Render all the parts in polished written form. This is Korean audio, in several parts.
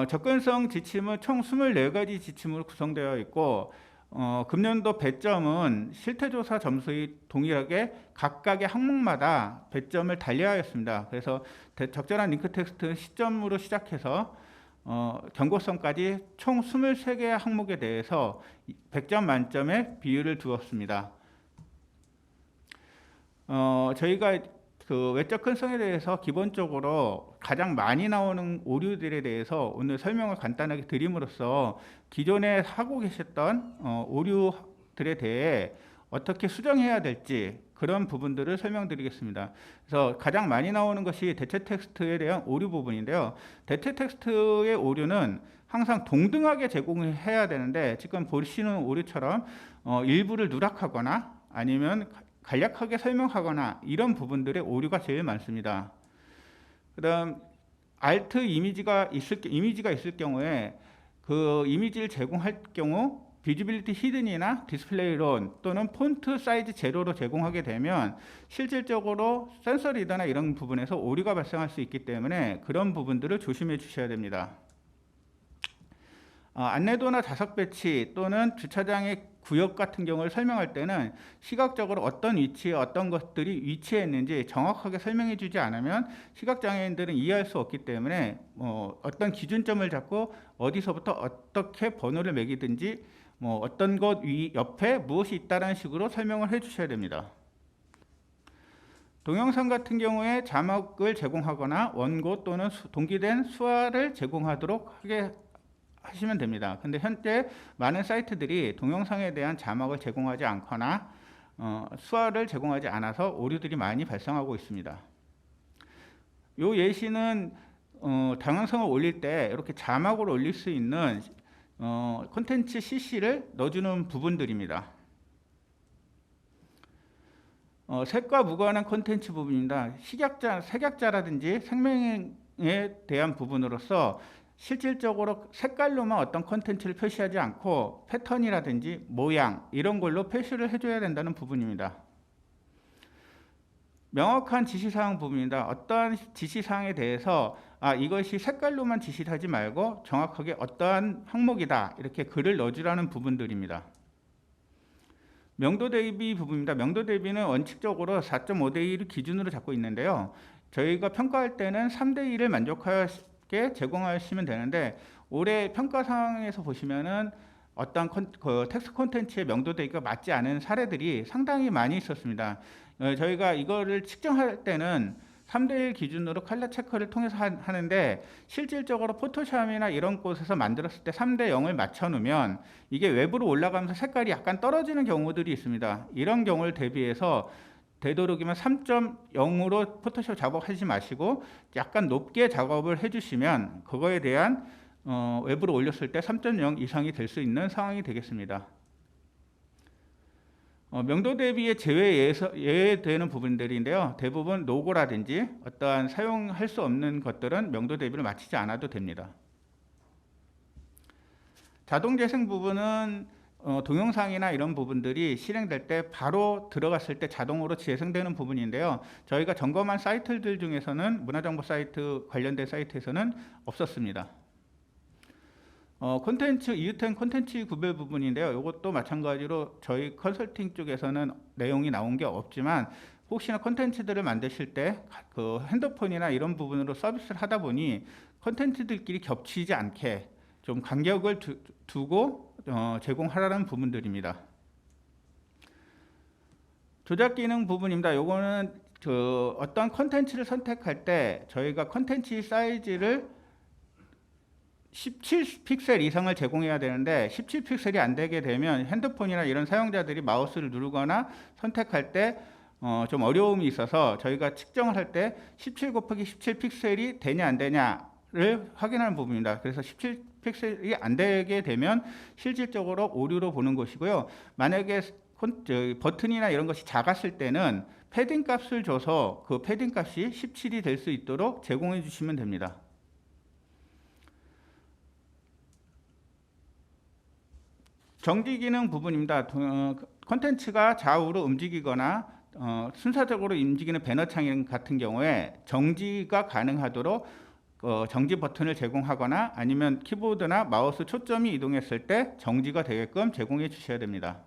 접근성 지침은 총 24가지 지침으로 구성되어 있고 금년도 배점은 실태조사 점수의 동일하게 각각의 항목마다 배점을 달리하였습니다. 그래서 적절한 링크 텍스트 시점으로 시작해서 경고성까지 총 23개의 항목에 대해서 100점 만점의 비율을 두었습니다. 저희가 그 외적 근성에 대해서 기본적으로 가장 많이 나오는 오류들에 대해서 오늘 설명을 간단하게 드림으로써 기존에 하고 계셨던 오류들에 대해 어떻게 수정해야 될지 그런 부분들을 설명드리겠습니다. 그래서 가장 많이 나오는 것이 대체 텍스트에 대한 오류 부분인데요. 대체 텍스트의 오류는 항상 동등하게 제공해야 되는데 지금 보시는 오류처럼 일부를 누락하거나 아니면 간략하게 설명하거나 이런 부분들의 오류가 제일 많습니다. 그다음 Alt 이미지가 있을 경우에 그 이미지를 제공할 경우 비지빌리티 히든이나 디스플레이 론 또는 폰트 사이즈 제로로 제공하게 되면 실질적으로 센서 리더나 이런 부분에서 오류가 발생할 수 있기 때문에 그런 부분들을 조심해 주셔야 됩니다. 안내도나 좌석 배치 또는 주차장의 구역 같은 경우를 설명할 때는 시각적으로 어떤 위치에 어떤 것들이 위치해 있는지 정확하게 설명해 주지 않으면 시각장애인들은 이해할 수 없기 때문에 어떤 기준점을 잡고 어디서부터 어떻게 번호를 매기든지 어떤 것 옆에 무엇이 있다는 식으로 설명을 해 주셔야 됩니다. 동영상 같은 경우에 자막을 제공하거나 원고 또는 동기된 수화를 제공하도록 하시면 됩니다. 근데 현재 많은 사이트들이 동영상에 대한 자막을 제공하지 않거나 수화를 제공하지 않아서 오류들이 많이 발생하고 있습니다. 이 예시는 동영상을 올릴 때 이렇게 자막을 올릴 수 있는 콘텐츠 CC를 넣어주는 부분들입니다. 색과 무관한 콘텐츠 부분입니다. 색약자라든지 생명에 대한 부분으로서 실질적으로 색깔로만 어떤 콘텐츠를 표시하지 않고 패턴이라든지 모양 이런 걸로 표시를 해줘야 된다는 부분입니다. 명확한 지시사항 부분입니다. 어떠한 지시사항에 대해서 이것이 색깔로만 지시를 하지 말고 정확하게 어떠한 항목이다 이렇게 글을 넣어주라는 부분들입니다. 명도 대비 부분입니다. 명도 대비는 원칙적으로 4.5대 1을 기준으로 잡고 있는데요. 저희가 평가할 때는 3대 1을 만족하게 제공하시면 되는데 올해 평가사항에서 보시면은 어떤 텍스트 콘텐츠의 명도 대비가 맞지 않은 사례들이 상당히 많이 있었습니다. 저희가 이거를 측정할 때는 3대1 기준으로 컬러 체크를 통해서 하는데 실질적으로 포토샵이나 이런 곳에서 만들었을 때 3대0을 맞춰 놓으면 이게 외부로 올라가면서 색깔이 약간 떨어지는 경우들이 있습니다. 이런 경우를 대비해서 되도록이면 3.0으로 포토샵 작업하지 마시고 약간 높게 작업을 해주시면 그거에 대한 외부로 올렸을 때 3.0 이상이 될 수 있는 상황이 되겠습니다. 명도 대비에 예외되는 부분들인데요. 대부분 로고라든지 어떠한 사용할 수 없는 것들은 명도 대비를 마치지 않아도 됩니다. 자동 재생 부분은 동영상이나 이런 부분들이 실행될 때 바로 들어갔을 때 자동으로 재생되는 부분인데요. 저희가 점검한 사이트들 중에서는 문화정보 사이트 관련된 사이트에서는 없었습니다. 콘텐츠 이웃된 콘텐츠 구별 부분인데요. 이것도 마찬가지로 저희 컨설팅 쪽에서는 내용이 나온 게 없지만 혹시나 콘텐츠들을 만드실 때 그 핸드폰이나 이런 부분으로 서비스를 하다 보니 콘텐츠들끼리 겹치지 않게 좀 간격을 두고 제공하라는 부분들입니다. 조작 기능 부분입니다. 요거는 어떤 콘텐츠를 선택할 때 저희가 콘텐츠 사이즈를 17픽셀 이상을 제공해야 되는데 17픽셀이 안 되게 되면 핸드폰이나 이런 사용자들이 마우스를 누르거나 선택할 때 좀 어려움이 있어서 저희가 측정을 할 때 17 곱하기 17픽셀이 되냐 안 되냐를 확인하는 부분입니다. 그래서 17픽셀이 안 되게 되면 실질적으로 오류로 보는 것이고요. 만약에 버튼이나 이런 것이 작았을 때는 패딩 값을 줘서 그 패딩 값이 17이 될 수 있도록 제공해 주시면 됩니다. 정지 기능 부분입니다. 콘텐츠가 좌우로 움직이거나 순서적으로 움직이는 배너 창 같은 경우에 정지가 가능하도록 정지 버튼을 제공하거나 아니면 키보드나 마우스 초점이 이동했을 때 정지가 되게끔 제공해 주셔야 됩니다.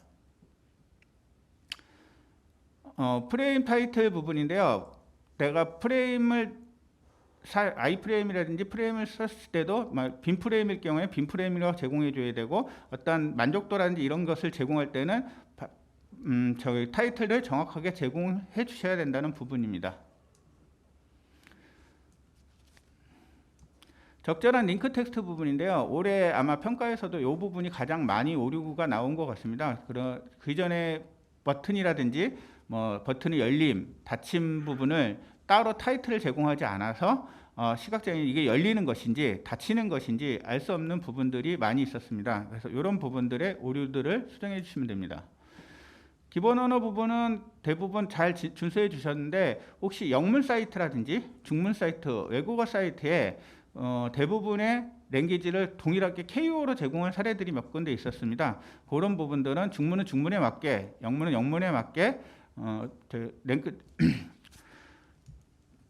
프레임 타이틀 부분인데요. 내가 프레임을 아이프레임이라든지 프레임을 썼을 때도 빈 프레임일 경우에 빈 프레임이라고 제공해 줘야 되고, 어떤 만족도라든지 이런 것을 제공할 때는 저희 타이틀을 정확하게 제공해 주셔야 된다는 부분입니다. 적절한 링크 텍스트 부분인데요. 올해 아마 평가에서도 이 부분이 가장 많이 오류가 나온 것 같습니다. 그 전에 버튼이라든지 버튼의 열림, 닫힘 부분을 따로 타이틀을 제공하지 않아서 시각장애인 이게 열리는 것인지 닫히는 것인지 알 수 없는 부분들이 많이 있었습니다. 그래서 이런 부분들의 오류들을 수정해 주시면 됩니다. 기본 언어 부분은 대부분 잘 준수해 주셨는데, 혹시 영문 사이트라든지 중문 사이트, 외국어 사이트에 대부분의 랭귀지를 동일하게 KO로 제공한 사례들이 몇 군데 있었습니다. 그런 부분들은 중문은 중문에 맞게, 영문은 영문에 맞게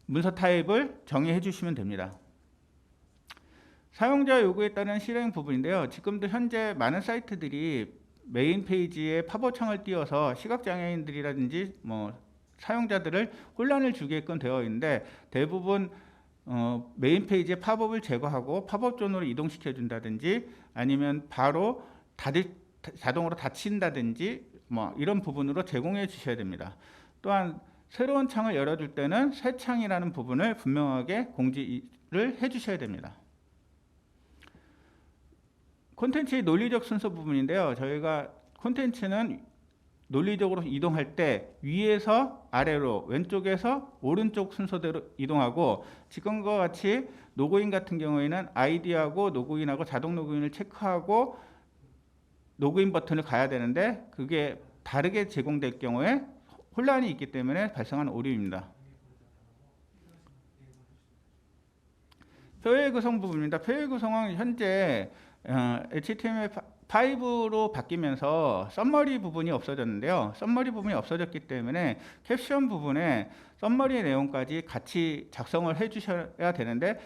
문서 타입을 정의해 주시면 됩니다. 사용자 요구에 따른 실행 부분인데요. 지금도 현재 많은 사이트들이 메인 페이지에 팝업 창을 띄워서 시각장애인들이라든지 사용자들을 혼란을 주게끔 되어 있는데, 대부분 메인 페이지에 팝업을 제거하고 팝업 존으로 이동시켜 준다든지 아니면 바로 자동으로 닫힌다든지 이런 부분으로 제공해 주셔야 됩니다. 또한 새로운 창을 열어줄 때는 새 창이라는 부분을 분명하게 공지를 해 주셔야 됩니다. 콘텐츠의 논리적 순서 부분인데요. 저희가 콘텐츠는 논리적으로 이동할 때 위에서 아래로, 왼쪽에서 오른쪽 순서대로 이동하고, 지금과 같이 로그인 같은 경우에는 아이디하고 로그인하고 자동 로그인을 체크하고 로그인 버튼을 가야 되는데, 그게 다르게 제공될 경우에 혼란이 있기 때문에 발생하는 오류입니다. 표의 구성 부분입니다. 표의 구성은 현재 HTML5로 바뀌면서 썸머리 부분이 없어졌는데요. 썸머리 부분이 없어졌기 때문에 캡션 부분에 썸머리 내용까지 같이 작성을 해 주셔야 되는데,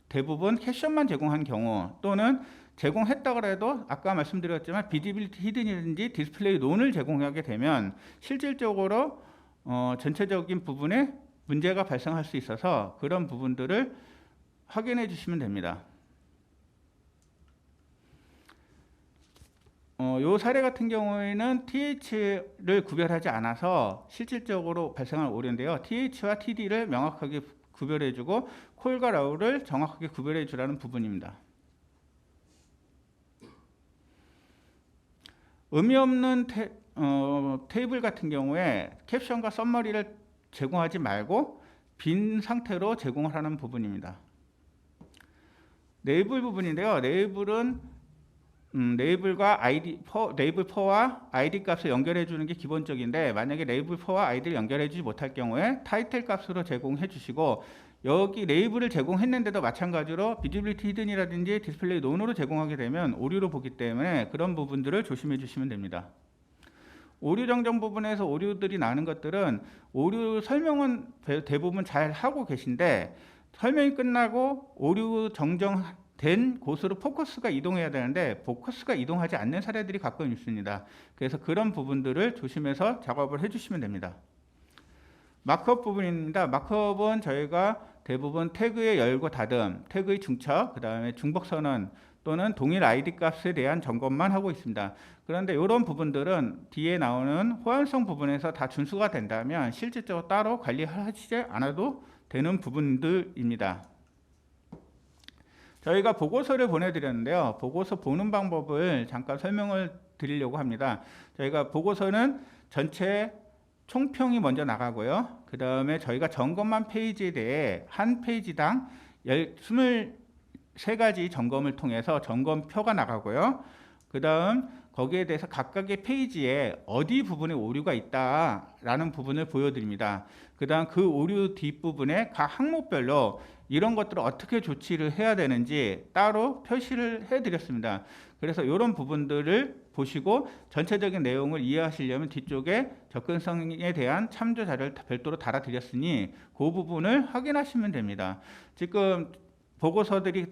대부분 캡션만 제공한 경우 또는 제공했다고 해도 아까 말씀드렸지만 비지빌리티 히든이든지 디스플레이 론을 제공하게 되면 실질적으로 전체적인 부분에 문제가 발생할 수 있어서 그런 부분들을 확인해 주시면 됩니다. 이 사례 같은 경우에는 TH를 구별하지 않아서 실질적으로 발생한 오류인데요. TH와 TD를 명확하게 구별해주고 콜과 라우를 정확하게 구별해 주라는 부분입니다. 의미 없는 테이블 같은 경우에 캡션과 썸머리를 제공하지 말고 빈 상태로 제공을 하는 부분입니다. 레이블 부분인데요. 레이블은 레이블과 레이블 퍼와 아이디 값을 연결해 주는 게 기본적인데, 만약에 레이블 퍼와 아이디를 연결해 주지 못할 경우에 타이틀 값으로 제공해 주시고, 여기 레이블을 제공했는데도 마찬가지로 비지빌리티 히든이라든지 디스플레이 논으로 제공하게 되면 오류로 보기 때문에 그런 부분들을 조심해 주시면 됩니다. 오류 정정 부분에서 오류들이 나는 것들은 오류 설명은 대부분 잘 하고 계신데, 설명이 끝나고 오류 정정된 곳으로 포커스가 이동해야 되는데 포커스가 이동하지 않는 사례들이 가끔 있습니다. 그래서 그런 부분들을 조심해서 작업을 해주시면 됩니다. 마크업 부분입니다. 마크업은 저희가 대부분 태그의 열고 닫음, 태그의 중첩, 그 다음에 중복 선언 또는 동일 아이디 값에 대한 점검만 하고 있습니다. 그런데 이런 부분들은 뒤에 나오는 호환성 부분에서 다 준수가 된다면 실질적으로 따로 관리하시지 않아도 되는 부분들입니다. 저희가 보고서를 보내드렸는데요. 보고서 보는 방법을 잠깐 설명을 드리려고 합니다. 저희가 보고서는 전체 총평이 먼저 나가고요. 그 다음에 저희가 점검한 페이지에 대해 한 페이지당 23가지 점검을 통해서 점검표가 나가고요. 그 다음 거기에 대해서 각각의 페이지에 어디 부분에 오류가 있다라는 부분을 보여드립니다. 그 다음 그 오류 뒷부분에 각 항목별로 이런 것들을 어떻게 조치를 해야 되는지 따로 표시를 해드렸습니다. 그래서 이런 부분들을 보시고 전체적인 내용을 이해하시려면 뒤쪽에 접근성에 대한 참조 자료를 별도로 달아드렸으니 그 부분을 확인하시면 됩니다. 지금 보고서들이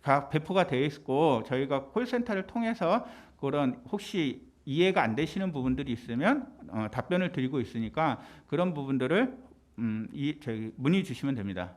각 배포가 되어 있고 저희가 콜센터를 통해서 그런 혹시 이해가 안 되시는 부분들이 있으면 답변을 드리고 있으니까 그런 부분들을 저희 문의 주시면 됩니다.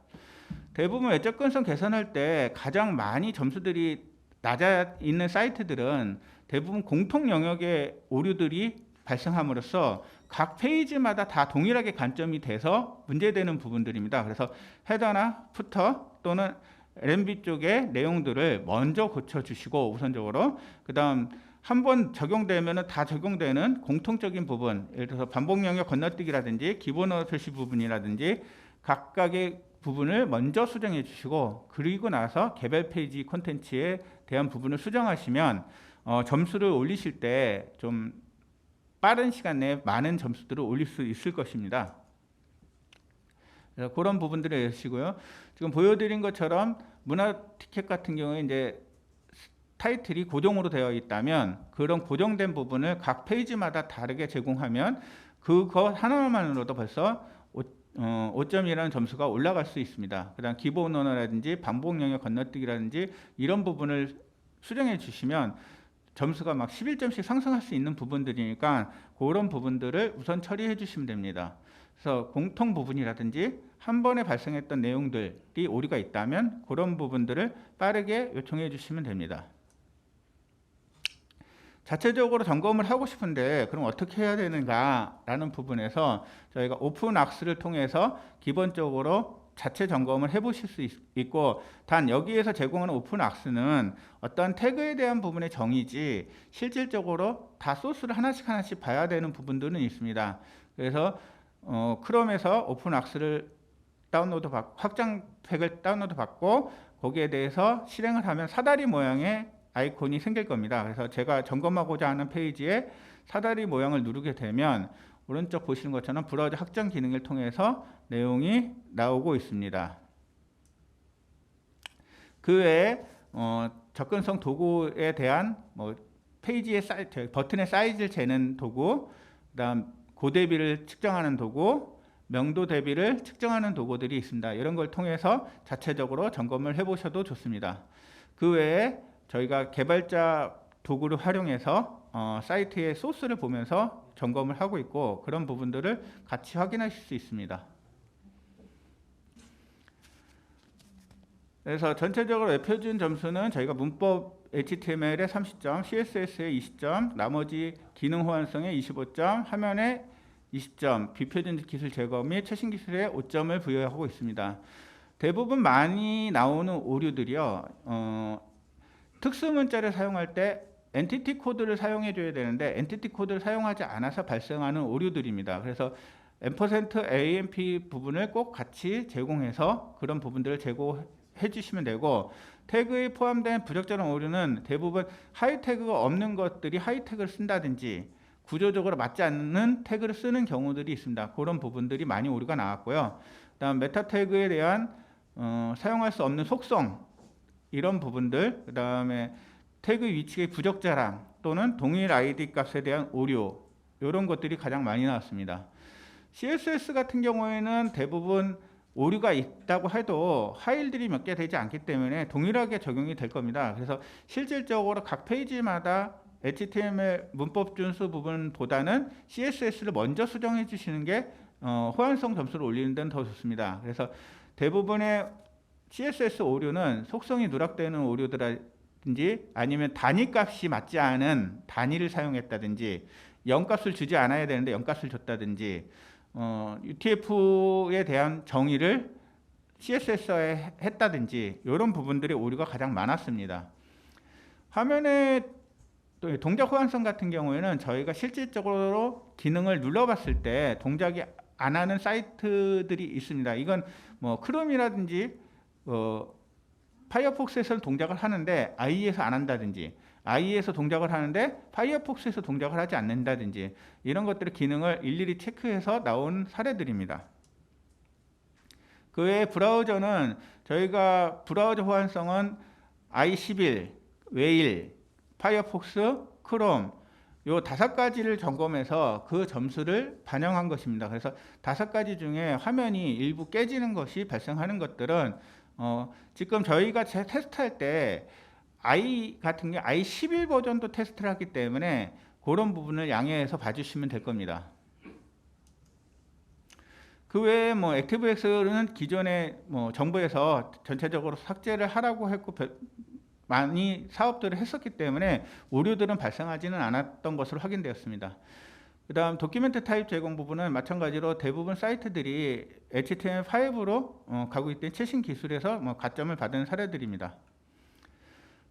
대부분 외적 근성 개선할 때 가장 많이 점수들이 낮아 있는 사이트들은 대부분 공통 영역의 오류들이 발생함으로써 각 페이지마다 다 동일하게 관점이 돼서 문제되는 부분들입니다. 그래서 헤더나 푸터 또는 LMB 쪽의 내용들을 먼저 고쳐주시고 우선적으로 그 다음 한번 적용되면 다 적용되는 공통적인 부분, 예를 들어서 반복 영역 건너뛰기라든지 기본 언어 표시 부분이라든지 각각의 부분을 먼저 수정해 주시고 그리고 나서 개별 페이지 콘텐츠에 대한 부분을 수정하시면 점수를 올리실 때 좀 빠른 시간 내에 많은 점수들을 올릴 수 있을 것입니다. 그래서 그런 부분들을 해주시고요. 지금 보여드린 것처럼 문화 티켓 같은 경우에 이제 타이틀이 고정으로 되어 있다면 그런 고정된 부분을 각 페이지마다 다르게 제공하면 그거 하나만으로도 벌써 5점이라는 점수가 올라갈 수 있습니다. 그 다음 기본 언어라든지 반복 영역 건너뛰기라든지 이런 부분을 수정해 주시면 점수가 막 11점씩 상승할 수 있는 부분들이니까 그런 부분들을 우선 처리해 주시면 됩니다. 그래서 공통 부분이라든지 한 번에 발생했던 내용들이 오류가 있다면 그런 부분들을 빠르게 요청해 주시면 됩니다. 자체적으로 점검을 하고 싶은데 그럼 어떻게 해야 되는가라는 부분에서 저희가 오픈악스를 통해서 기본적으로 자체 점검을 해보실 수 있고 단 여기에서 제공하는 오픈악스는 어떤 태그에 대한 부분의 정의지 실질적으로 다 소스를 하나씩 봐야 되는 부분들은 있습니다. 그래서 크롬에서 오픈악스를 다운로드 받고 확장 팩을 다운로드 받고 거기에 대해서 실행을 하면 사다리 모양의 아이콘이 생길 겁니다. 그래서 제가 점검하고자 하는 페이지에 사다리 모양을 누르게 되면 오른쪽 보시는 것처럼 브라우저 확장 기능을 통해서 내용이 나오고 있습니다. 그 외에 접근성 도구에 대한 페이지의 버튼의 사이즈를 재는 도구, 그다음 고대비를 측정하는 도구, 명도 대비를 측정하는 도구들이 있습니다. 이런 걸 통해서 자체적으로 점검을 해보셔도 좋습니다. 그 외에 저희가 개발자 도구를 활용해서 사이트의 소스를 보면서 점검을 하고 있고 그런 부분들을 같이 확인하실 수 있습니다. 그래서 전체적으로 웹표준 점수는 저희가 문법 HTML에 30점, CSS에 20점, 나머지 기능 호환성에 25점, 화면에 20점, 비표준 기술 제거 및 최신 기술에 5점을 부여하고 있습니다. 대부분 많이 나오는 오류들이요. 특수 문자를 사용할 때 엔티티 코드를 사용해 줘야 되는데 엔티티 코드를 사용하지 않아서 발생하는 오류들입니다. 그래서 %AMP 부분을 꼭 같이 제공해서 그런 부분들을 제공해 주시면 되고 태그에 포함된 부적절한 오류는 대부분 하이 태그가 없는 것들이 하이 태그를 쓴다든지 구조적으로 맞지 않는 태그를 쓰는 경우들이 있습니다. 그런 부분들이 많이 오류가 나왔고요. 다음 메타 태그에 대한 사용할 수 없는 속성 이런 부분들, 그 다음에 태그 위치의 부적절함 또는 동일 ID 값에 대한 오류 이런 것들이 가장 많이 나왔습니다. CSS 같은 경우에는 대부분 오류가 있다고 해도 파일들이 몇 개 되지 않기 때문에 동일하게 적용이 될 겁니다. 그래서 실질적으로 각 페이지마다 HTML 문법 준수 부분보다는 CSS를 먼저 수정해 주시는 게 호환성 점수를 올리는 데는 더 좋습니다. 그래서 대부분의 CSS 오류는 속성이 누락되는 오류들인지 아니면 단위 값이 맞지 않은 단위를 사용했다든지 0값을 주지 않아야 되는데 0값을 줬다든지 UTF에 대한 정의를 CSS에 했다든지 이런 부분들의 오류가 가장 많았습니다. 화면에 또 동작 호환성 같은 경우에는 저희가 실질적으로 기능을 눌러봤을 때 동작이 안 하는 사이트들이 있습니다. 이건 크롬이라든지 파이어폭스에서 동작을 하는데 IE에서 안 한다든지 IE에서 동작을 하는데 파이어폭스에서 동작을 하지 않는다든지 이런 것들의 기능을 일일이 체크해서 나온 사례들입니다. 그 외에 브라우저는 저희가 브라우저 호환성은 i11, 웨일, 파이어폭스, 크롬 요 5가지를 점검해서 그 점수를 반영한 것입니다. 그래서 5가지 중에 화면이 일부 깨지는 것이 발생하는 것들은 지금 저희가 테스트할 때 i 같은 게 i11 버전도 테스트를 하기 때문에 그런 부분을 양해해서 봐주시면 될 겁니다. 그 외에 뭐 액티브엑스는 기존에 뭐 정부에서 전체적으로 삭제를 하라고 했고 많이 사업들을 했었기 때문에 오류들은 발생하지는 않았던 것으로 확인되었습니다. 그 다음 도큐멘트 타입 제공 부분은 마찬가지로 대부분 사이트들이 HTML5로 가고 있던 최신 기술에서 뭐 가점을 받은 사례들입니다.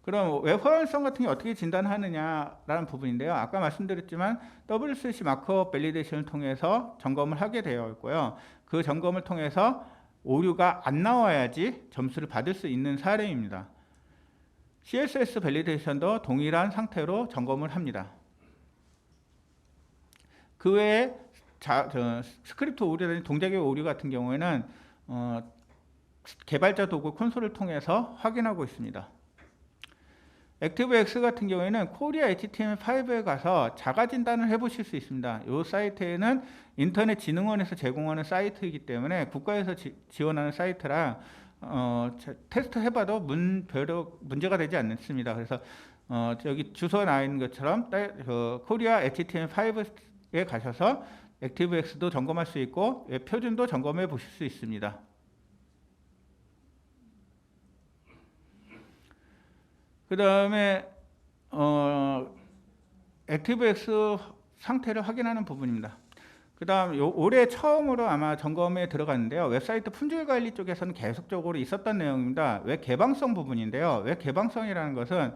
그럼 웹 호환성 같은 게 어떻게 진단하느냐라는 부분인데요. 아까 말씀드렸지만 WCC 마크업 밸리데이션을 통해서 점검을 하게 되어 있고요. 그 점검을 통해서 오류가 안 나와야지 점수를 받을 수 있는 사례입니다. CSS 밸리데이션도 동일한 상태로 점검을 합니다. 그 외에 스크립트 오류라든지 동작의 오류 같은 경우에는 개발자 도구 콘솔을 통해서 확인하고 있습니다. 액티브엑스 같은 경우에는 코리아 HTML5에 가서 자가 진단을 해보실 수 있습니다. 이 사이트에는 인터넷진흥원에서 제공하는 사이트이기 때문에 국가에서 지원하는 사이트라 테스트 해봐도 별로 문제가 되지 않습니다. 그래서 여기 주소 나와 있는 것처럼 코리아 HTML5에 가셔서 액티브엑스도 점검할 수 있고 표준도 점검해 보실 수 있습니다. 그 다음에 액티브엑스 상태를 확인하는 부분입니다. 그 다음 올해 처음으로 아마 점검에 들어갔는데요. 웹사이트 품질 관리 쪽에서는 계속적으로 있었던 내용입니다. 웹 개방성 부분인데요. 웹 개방성이라는 것은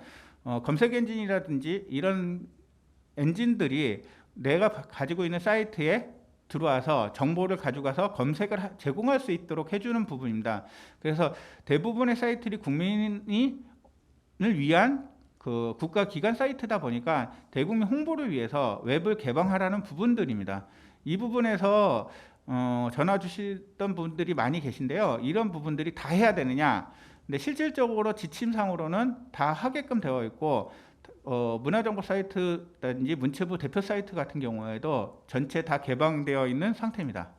검색 엔진이라든지 이런 엔진들이 내가 가지고 있는 사이트에 들어와서 정보를 가져가서 검색을 제공할 수 있도록 해주는 부분입니다. 그래서 대부분의 사이트들이 국민을 위한 그 국가 기관 사이트다 보니까 대국민 홍보를 위해서 웹을 개방하라는 부분들입니다. 이 부분에서 전화 주시던 분들이 많이 계신데요. 이런 부분들이 다 해야 되느냐? 근데 실질적으로 지침상으로는 다 하게끔 되어 있고 문화정보 사이트라든지 문체부 대표 사이트 같은 경우에도 전체 다 개방되어 있는 상태입니다.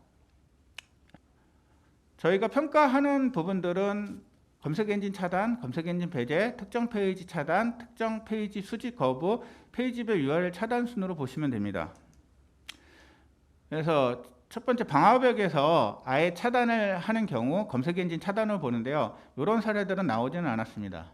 저희가 평가하는 부분들은 검색엔진 차단, 검색엔진 배제, 특정 페이지 차단, 특정 페이지 수집 거부, 페이지별 URL 차단 순으로 보시면 됩니다. 그래서 첫 번째 방화벽에서 아예 차단을 하는 경우 검색엔진 차단을 보는데요. 이런 사례들은 나오지는 않았습니다.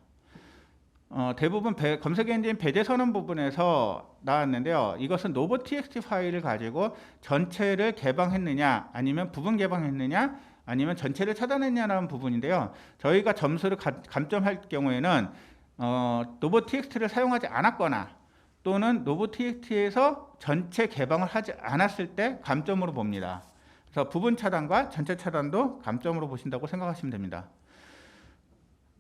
대부분 검색엔진 배제 선언 부분에서 나왔는데요. 이것은 novo.txt 파일을 가지고 전체를 개방했느냐 아니면 부분 개방했느냐 아니면 전체를 차단했냐라는 부분인데요. 저희가 점수를 감점할 경우에는 novo.txt를 사용하지 않았거나 또는 novo.txt에서 전체 개방을 하지 않았을 때 감점으로 봅니다. 그래서 부분 차단과 전체 차단도 감점으로 보신다고 생각하시면 됩니다.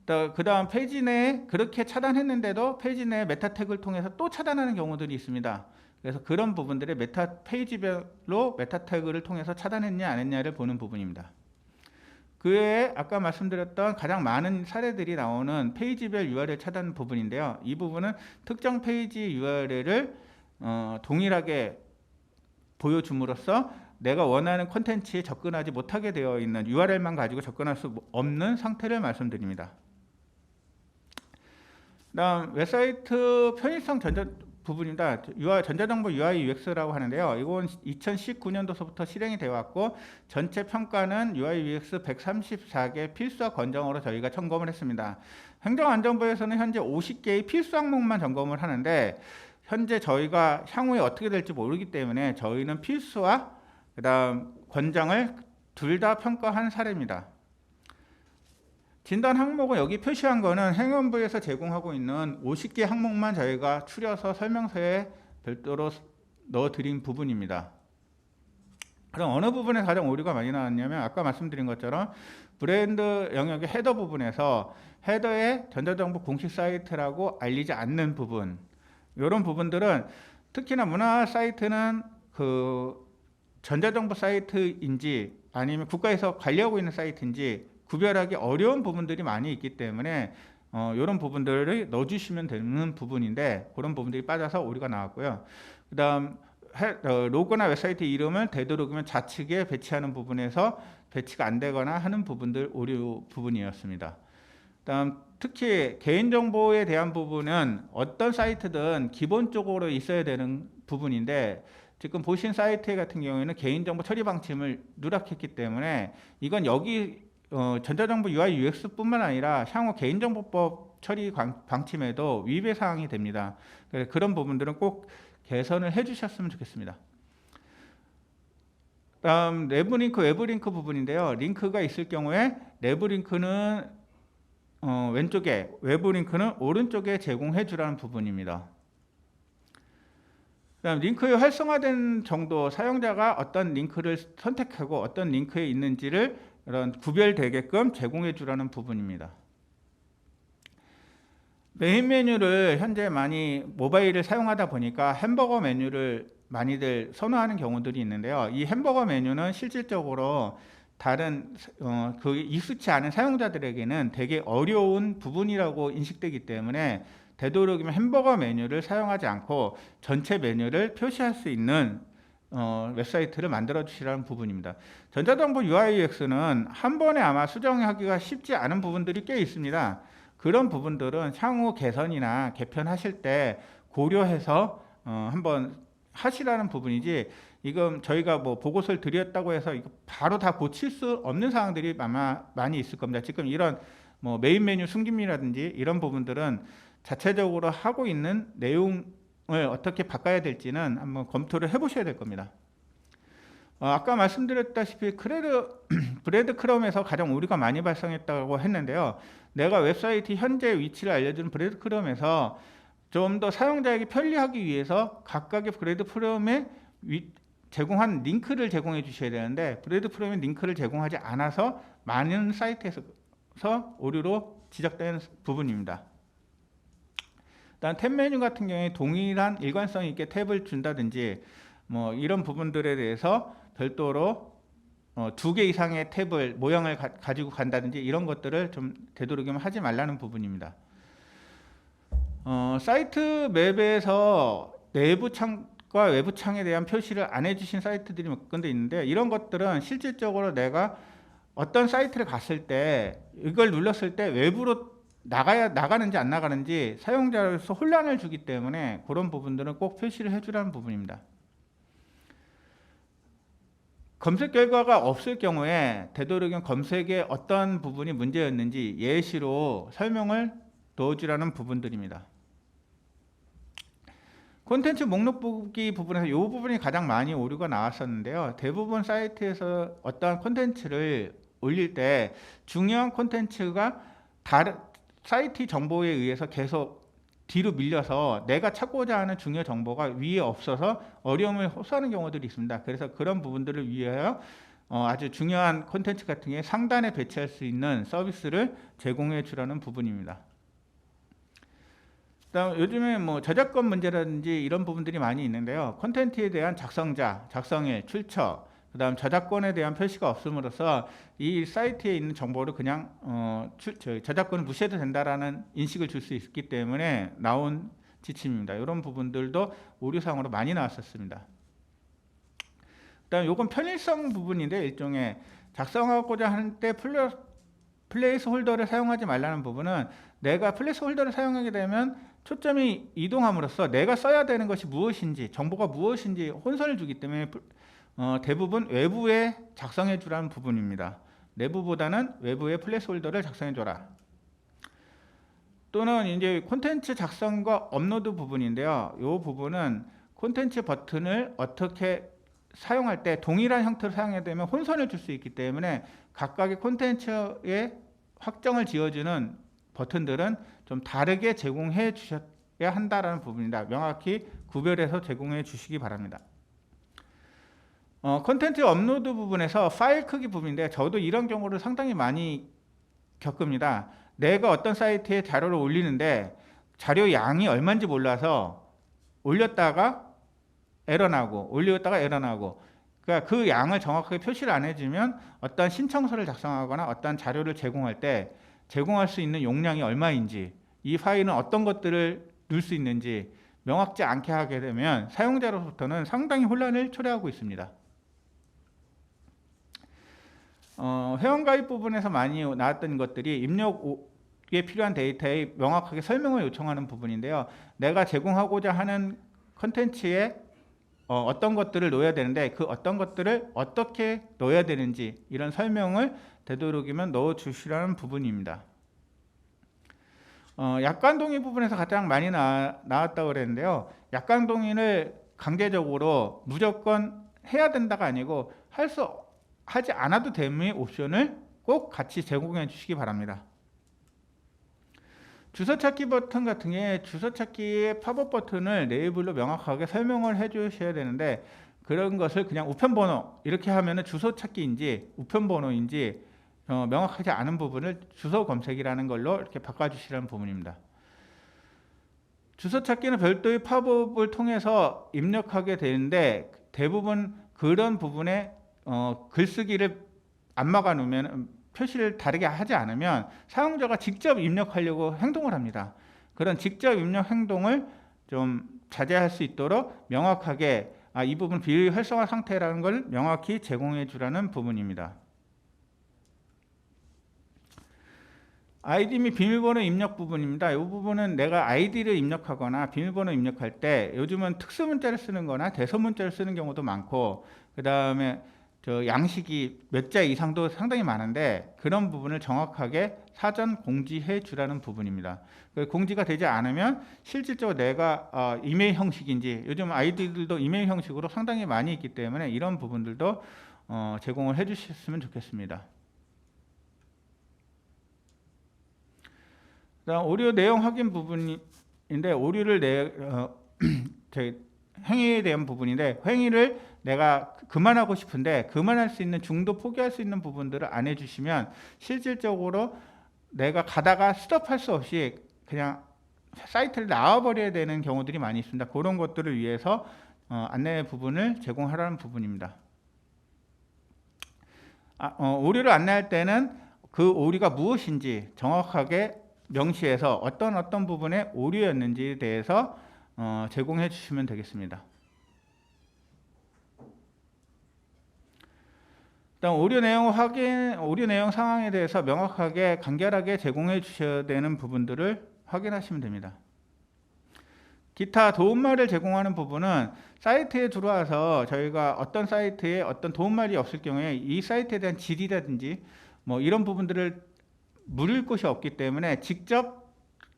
그 다음 페이지 내에 그렇게 차단했는데도 페이지 내 메타 태그를 통해서 또 차단하는 경우들이 있습니다. 그래서 그런 부분들의 페이지별로 메타 태그를 통해서 차단했냐 안 했냐를 보는 부분입니다. 그 외에 아까 말씀드렸던 가장 많은 사례들이 나오는 페이지별 URL 차단 부분인데요. 이 부분은 특정 페이지 URL을 동일하게 보여줌으로써 내가 원하는 콘텐츠에 접근하지 못하게 되어 있는 URL만 가지고 접근할 수 없는 상태를 말씀드립니다. 다음 웹사이트 편의성 부분입니다. 전자정보 UI UX라고 하는데요. 이건 2019년도서부터 실행이 되어 왔고 전체 평가는 UI UX 134개 필수화 권장으로 저희가 점검을 했습니다. 행정안전부에서는 현재 50개의 필수 항목만 점검을 하는데 현재 저희가 향후에 어떻게 될지 모르기 때문에 저희는 필수와 그 다음 권장을 둘 다 평가한 사례입니다. 진단 항목은 여기 표시한 거는 행정부에서 제공하고 있는 50개 항목만 저희가 추려서 설명서에 별도로 넣어드린 부분입니다. 그럼 어느 부분에 가장 오류가 많이 나왔냐면 아까 말씀드린 것처럼 브랜드 영역의 헤더 부분에서 헤더에 전자정보 공식 사이트라고 알리지 않는 부분, 이런 부분들은 특히나 문화 사이트는 그 전자정보 사이트인지 아니면 국가에서 관리하고 있는 사이트인지 구별하기 어려운 부분들이 많이 있기 때문에 이런 부분들을 넣어주시면 되는 부분인데 그런 부분들이 빠져서 오류가 나왔고요. 그 다음 로고나 웹사이트 이름을 되도록이면 좌측에 배치하는 부분에서 배치가 안 되거나 하는 부분들 오류 부분이었습니다. 다음 특히 개인정보에 대한 부분은 어떤 사이트든 기본적으로 있어야 되는 부분인데 지금 보신 사이트 같은 경우에는 개인정보 처리 방침을 누락했기 때문에 이건 여기 전자정보 UI UX뿐만 아니라 향후 개인정보법 처리 방침에도 위배 사항이 됩니다. 그래서 그런 부분들은 꼭 개선을 해주셨으면 좋겠습니다. 다음 내부 링크, 외부 링크 부분인데요. 링크가 있을 경우에 내부 링크는 왼쪽에, 외부 링크는 오른쪽에 제공해 주라는 부분입니다. 그다음 링크의 활성화된 정도, 사용자가 어떤 링크를 선택하고 어떤 링크에 있는지를 이런 구별되게끔 제공해 주라는 부분입니다. 메인 메뉴를 현재 많이 모바일을 사용하다 보니까 햄버거 메뉴를 많이들 선호하는 경우들이 있는데요. 이 햄버거 메뉴는 실질적으로 다른 그 익숙치 않은 사용자들에게는 되게 어려운 부분이라고 인식되기 때문에 되도록이면 햄버거 메뉴를 사용하지 않고 전체 메뉴를 표시할 수 있는 웹사이트를 만들어 주시라는 부분입니다. 전자정보 UI UX는 한 번에 아마 수정하기가 쉽지 않은 부분들이 꽤 있습니다. 그런 부분들은 향후 개선이나 개편하실 때 고려해서 한번 하시라는 부분이지, 이건 저희가 뭐 보고서를 드렸다고 해서 이거 바로 다 고칠 수 없는 사항들이 아마 많이 있을 겁니다. 지금 이런 뭐 메인 메뉴 숨김이라든지 이런 부분들은 자체적으로 하고 있는 내용을 어떻게 바꿔야 될지는 한번 검토를 해보셔야 될 겁니다. 아까 말씀드렸다시피 브레드 크럼에서 가장 오류가 많이 발생했다고 했는데요. 내가 웹사이트 현재 위치를 알려주는 브레드 크럼에서 좀 더 사용자에게 편리하기 위해서 각각의 브레드 크럼에 제공한 링크를 제공해 주셔야 되는데 브레드 크럼에 링크를 제공하지 않아서 많은 사이트에서 오류로 지적되는 부분입니다. 일단 탭 메뉴 같은 경우에 동일한 일관성 있게 탭을 준다든지 뭐 이런 부분들에 대해서 별도로 2개 이상의 탭을 모양을 가지고 간다든지 이런 것들을 좀 되도록이면 하지 말라는 부분입니다. 사이트 맵에서 내부 창과 외부 창에 대한 표시를 안 해주신 사이트들이 몇 군데 있는데 이런 것들은 실질적으로 내가 어떤 사이트를 갔을 때 이걸 눌렀을 때 외부로 나가는지 안 나가는지 사용자로서 혼란을 주기 때문에 그런 부분들은 꼭 표시를 해주라는 부분입니다. 검색 결과가 없을 경우에 되도록이면 검색에 어떤 부분이 문제였는지 예시로 설명을 넣어주라는 부분들입니다. 콘텐츠 목록 보기 부분에서 이 부분이 가장 많이 오류가 나왔었는데요. 대부분 사이트에서 어떠한 콘텐츠를 올릴 때 중요한 콘텐츠가 다른 사이트 정보에 의해서 계속 뒤로 밀려서 내가 찾고자 하는 중요 정보가 위에 없어서 어려움을 호소하는 경우들이 있습니다. 그래서 그런 부분들을 위하여 아주 중요한 콘텐츠 같은 게 상단에 배치할 수 있는 서비스를 제공해 주라는 부분입니다. 그다음 요즘에 뭐 저작권 문제라든지 이런 부분들이 많이 있는데요. 콘텐츠에 대한 작성자, 작성일, 출처, 그다음 저작권에 대한 표시가 없음으로써 이 사이트에 있는 정보를 그냥 저작권을 무시해도 된다라는 인식을 줄 수 있기 때문에 나온 지침입니다. 이런 부분들도 오류사항으로 많이 나왔었습니다. 그다음 요건 편의성 부분인데 일종의 작성하고자 하는 때 플레이스 홀더를 사용하지 말라는 부분은 내가 플레이스 홀더를 사용하게 되면 초점이 이동함으로써 내가 써야 되는 것이 무엇인지, 정보가 무엇인지 혼선을 주기 때문에 대부분 외부에 작성해 주라는 부분입니다. 내부보다는 외부에 플레이스홀더를 작성해 줘라. 또는 이제 콘텐츠 작성과 업로드 부분인데요. 이 부분은 콘텐츠 버튼을 어떻게 사용할 때 동일한 형태로 사용해야 되면 혼선을 줄 수 있기 때문에 각각의 콘텐츠에 확정을 지어주는 버튼들은 좀 다르게 제공해 주셔야 한다는 부분입니다. 명확히 구별해서 제공해 주시기 바랍니다. 콘텐츠 업로드 부분에서 파일 크기 부분인데 저도 이런 경우를 상당히 많이 겪습니다. 내가 어떤 사이트에 자료를 올리는데 자료 양이 얼마인지 몰라서 올렸다가 에러나고 올렸다가 에러나고, 그러니까 그 양을 정확하게 표시를 안 해주면 어떤 신청서를 작성하거나 어떤 자료를 제공할 때 제공할 수 있는 용량이 얼마인지, 이 파일은 어떤 것들을 넣을 수 있는지 명확지 않게 하게 되면 사용자로부터는 상당히 혼란을 초래하고 있습니다. 회원가입 부분에서 많이 나왔던 것들이 입력에 필요한 데이터에 명확하게 설명을 요청하는 부분인데요. 내가 제공하고자 하는 컨텐츠에 어떤 것들을 넣어야 되는데 그 어떤 것들을 어떻게 넣어야 되는지 이런 설명을 되도록이면 넣어 주시라는 부분입니다. 약관동의 부분에서 가장 많이 나왔다고 그랬는데요. 약관동의를 강제적으로 무조건 해야 된다가 아니고 하지 않아도 되는 옵션을 꼭 같이 제공해 주시기 바랍니다. 주소찾기 버튼 같은 게 주소찾기의 팝업 버튼을 네이블로 명확하게 설명을 해 주셔야 되는데 그런 것을 그냥 우편번호 이렇게 하면은 주소찾기인지 우편번호인지 명확하지 않은 부분을 주소 검색이라는 걸로 이렇게 바꿔주시라는 부분입니다. 주소찾기는 별도의 팝업을 통해서 입력하게 되는데 대부분 그런 부분에 글쓰기를 안 막아 놓으면 표시를 다르게 하지 않으면 사용자가 직접 입력하려고 행동을 합니다. 그런 직접 입력 행동을 좀 자제할 수 있도록 명확하게 이 부분 비활성화 상태라는 걸 명확히 제공해 주라는 부분입니다. 아이디 및 비밀번호 입력 부분입니다. 이 부분은 내가 아이디를 입력하거나 비밀번호 입력할 때 요즘은 특수문자를 쓰는 거나 대소문자를 쓰는 경우도 많고 그 다음에 양식이 몇 자 이상도 상당히 많은데 그런 부분을 정확하게 사전 공지해 주라는 부분입니다. 공지가 되지 않으면 실질적으로 내가 이메일 형식인지 요즘 아이디들도 이메일 형식으로 상당히 많이 있기 때문에 이런 부분들도 제공을 해 주셨으면 좋겠습니다. 그다음 오류 내용 확인 부분인데 오류를 행위에 대한 부분인데 행위를 내가 그만하고 싶은데 그만할 수 있는 중도 포기할 수 있는 부분들을 안 해주시면 실질적으로 내가 가다가 스톱할 수 없이 그냥 사이트를 나와버려야 되는 경우들이 많이 있습니다. 그런 것들을 위해서 안내 부분을 제공하라는 부분입니다. 오류를 안내할 때는 그 오류가 무엇인지 정확하게 명시해서 어떤 부분에 오류였는지에 대해서 제공해 주시면 되겠습니다. 일단 오류 내용 상황에 대해서 명확하게 간결하게 제공해 주셔야 되는 부분들을 확인하시면 됩니다. 기타 도움말을 제공하는 부분은 사이트에 들어와서 저희가 어떤 사이트에 어떤 도움말이 없을 경우에 이 사이트에 대한 질이라든지 뭐 이런 부분들을 물을 곳이 없기 때문에 직접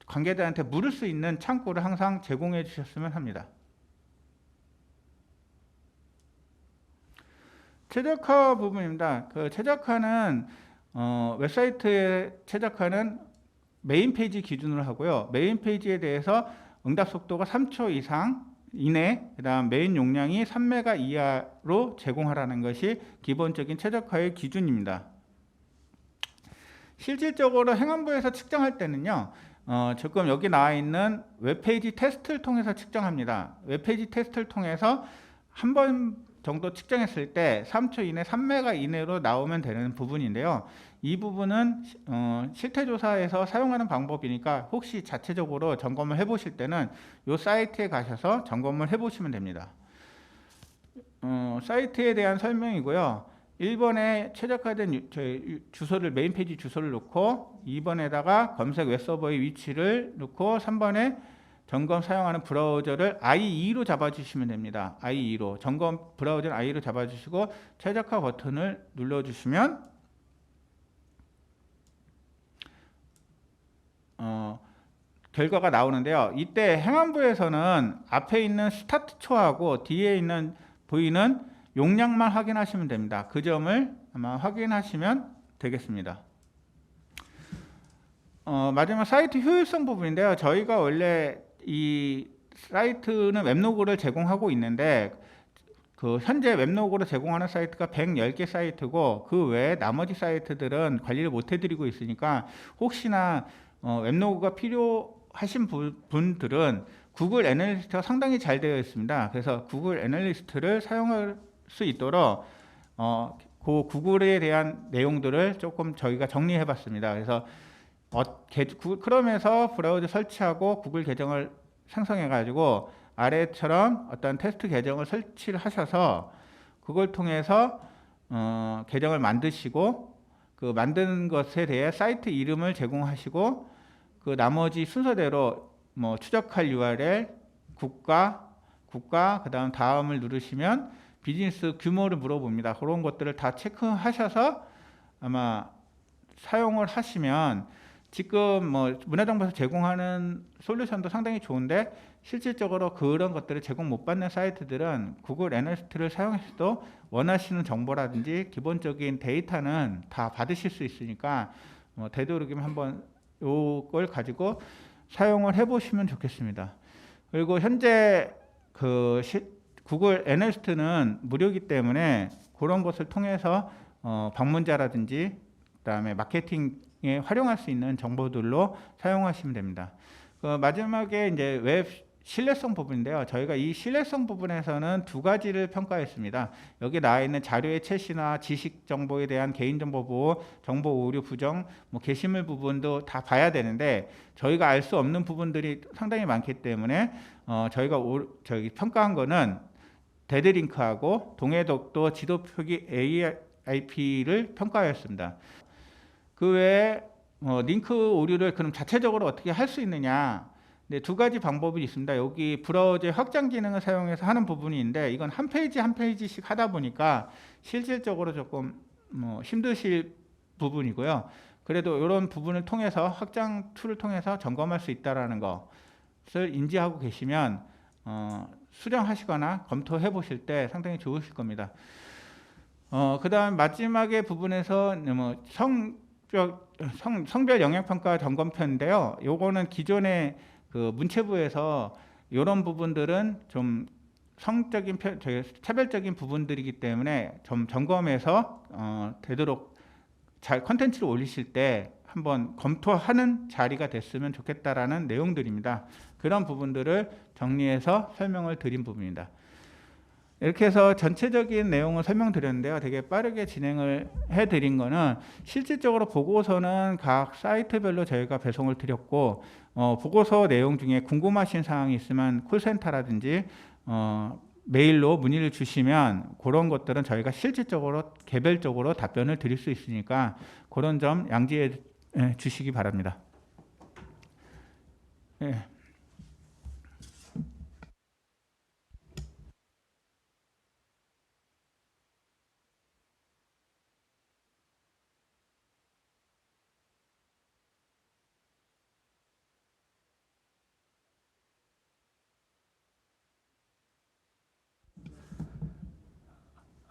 관계자한테 물을 수 있는 창구를 항상 제공해 주셨으면 합니다. 최적화 부분입니다. 그 최적화는 웹사이트의 최적화는 메인 페이지 기준으로 하고요. 메인 페이지에 대해서 응답 속도가 3초 이내, 그 다음 메인 용량이 3메가 이하로 제공하라는 것이 기본적인 최적화의 기준입니다. 실질적으로 행안부에서 측정할 때는요, 지금 여기 나와 있는 웹페이지 테스트를 통해서 측정합니다. 웹페이지 테스트를 통해서 한 번 정도 측정했을 때 3초 이내, 3메가 이내로 나오면 되는 부분인데요. 이 부분은 실태조사에서 사용하는 방법이니까 혹시 자체적으로 점검을 해보실 때는 이 사이트에 가셔서 점검을 해보시면 됩니다. 사이트에 대한 설명이고요. 1번에 최적화된 주소를 메인 페이지 주소를 넣고 2번에다가 검색 웹서버의 위치를 넣고 3번에 점검 사용하는 브라우저를 IE로 잡아주시면 됩니다. IE로 점검 브라우저는 IE로 잡아주시고 최적화 버튼을 눌러주시면 결과가 나오는데요. 이때 행안부에서는 앞에 있는 스타트 초하고 뒤에 있는 보이는 용량만 확인하시면 됩니다. 그 점을 아마 확인하시면 되겠습니다. 마지막 사이트 효율성 부분인데요. 저희가 원래 이 사이트는 웹로그를 제공하고 있는데 그 현재 웹로그를 제공하는 사이트가 110개 사이트고 그 외에 나머지 사이트들은 관리를 못 해드리고 있으니까 혹시나 웹로그가 필요하신 분들은 구글 애널리스트가 상당히 잘 되어 있습니다. 그래서 구글 애널리스트를 사용할 수 있도록 그 구글에 대한 내용들을 조금 저희가 정리해 봤습니다. 그래서 크롬에서 브라우저 설치하고 구글 계정을 생성해 가지고 아래처럼 어떤 테스트 계정을 설치를 하셔서 그걸 통해서 계정을 만드시고 그 만드는 것에 대해 사이트 이름을 제공하시고 그 나머지 순서대로 뭐 추적할 URL, 국가 그다음 다음을 누르시면 비즈니스 규모를 물어봅니다. 그런 것들을 다 체크하셔서 아마 사용을 하시면 지금 뭐 문화정보에서 제공하는 솔루션도 상당히 좋은데 실질적으로 그런 것들을 제공 못 받는 사이트들은 구글 애널리스트를 사용해서도 원하시는 정보라든지 기본적인 데이터는 다 받으실 수 있으니까 되도록이면 한번 이걸 가지고 사용을 해보시면 좋겠습니다. 그리고 현재 그 구글 애널리스트는 무료이기 때문에 그런 것을 통해서 방문자라든지 그다음에 마케팅에 활용할 수 있는 정보들로 사용하시면 됩니다. 그 마지막에 이제 웹 신뢰성 부분인데요. 저희가 이 신뢰성 부분에서는 두 가지를 평가했습니다. 여기 나와 있는 자료의 채시나 지식 정보에 대한 개인정보 보호, 정보 오류 부정, 뭐 게시물 부분도 다 봐야 되는데 저희가 알 수 없는 부분들이 상당히 많기 때문에 저희가 저기 평가한 거는 데드링크하고 동해독도 지도 표기 AIP를 평가하였습니다. 그 외에 링크 오류를 그럼 자체적으로 어떻게 할 수 있느냐? 네, 두 가지 방법이 있습니다. 여기 브라우저의 확장 기능을 사용해서 하는 부분인데 이건 한 페이지 한 페이지씩 하다 보니까 실질적으로 조금 힘드실 부분이고요. 그래도 이런 부분을 통해서 확장 툴을 통해서 점검할 수 있다는 것을 인지하고 계시면 수정하시거나 검토해 보실 때 상당히 좋으실 겁니다. 그 다음 마지막에 부분에서 성별 영역평가 점검편인데요. 요거는 기존의 그 문체부에서 이런 부분들은 좀 성적인 차별적인 부분들이기 때문에 좀 점검해서 되도록 잘 컨텐츠를 올리실 때 한번 검토하는 자리가 됐으면 좋겠다라는 내용들입니다. 그런 부분들을 정리해서 설명을 드린 부분입니다. 이렇게 해서 전체적인 내용을 설명드렸는데요. 되게 빠르게 진행을 해드린 거는 실질적으로 보고서는 각 사이트별로 저희가 배송을 드렸고 보고서 내용 중에 궁금하신 사항이 있으면 콜센터라든지 메일로 문의를 주시면 그런 것들은 저희가 실질적으로 개별적으로 답변을 드릴 수 있으니까 그런 점 양지해 주시기 바랍니다. 네.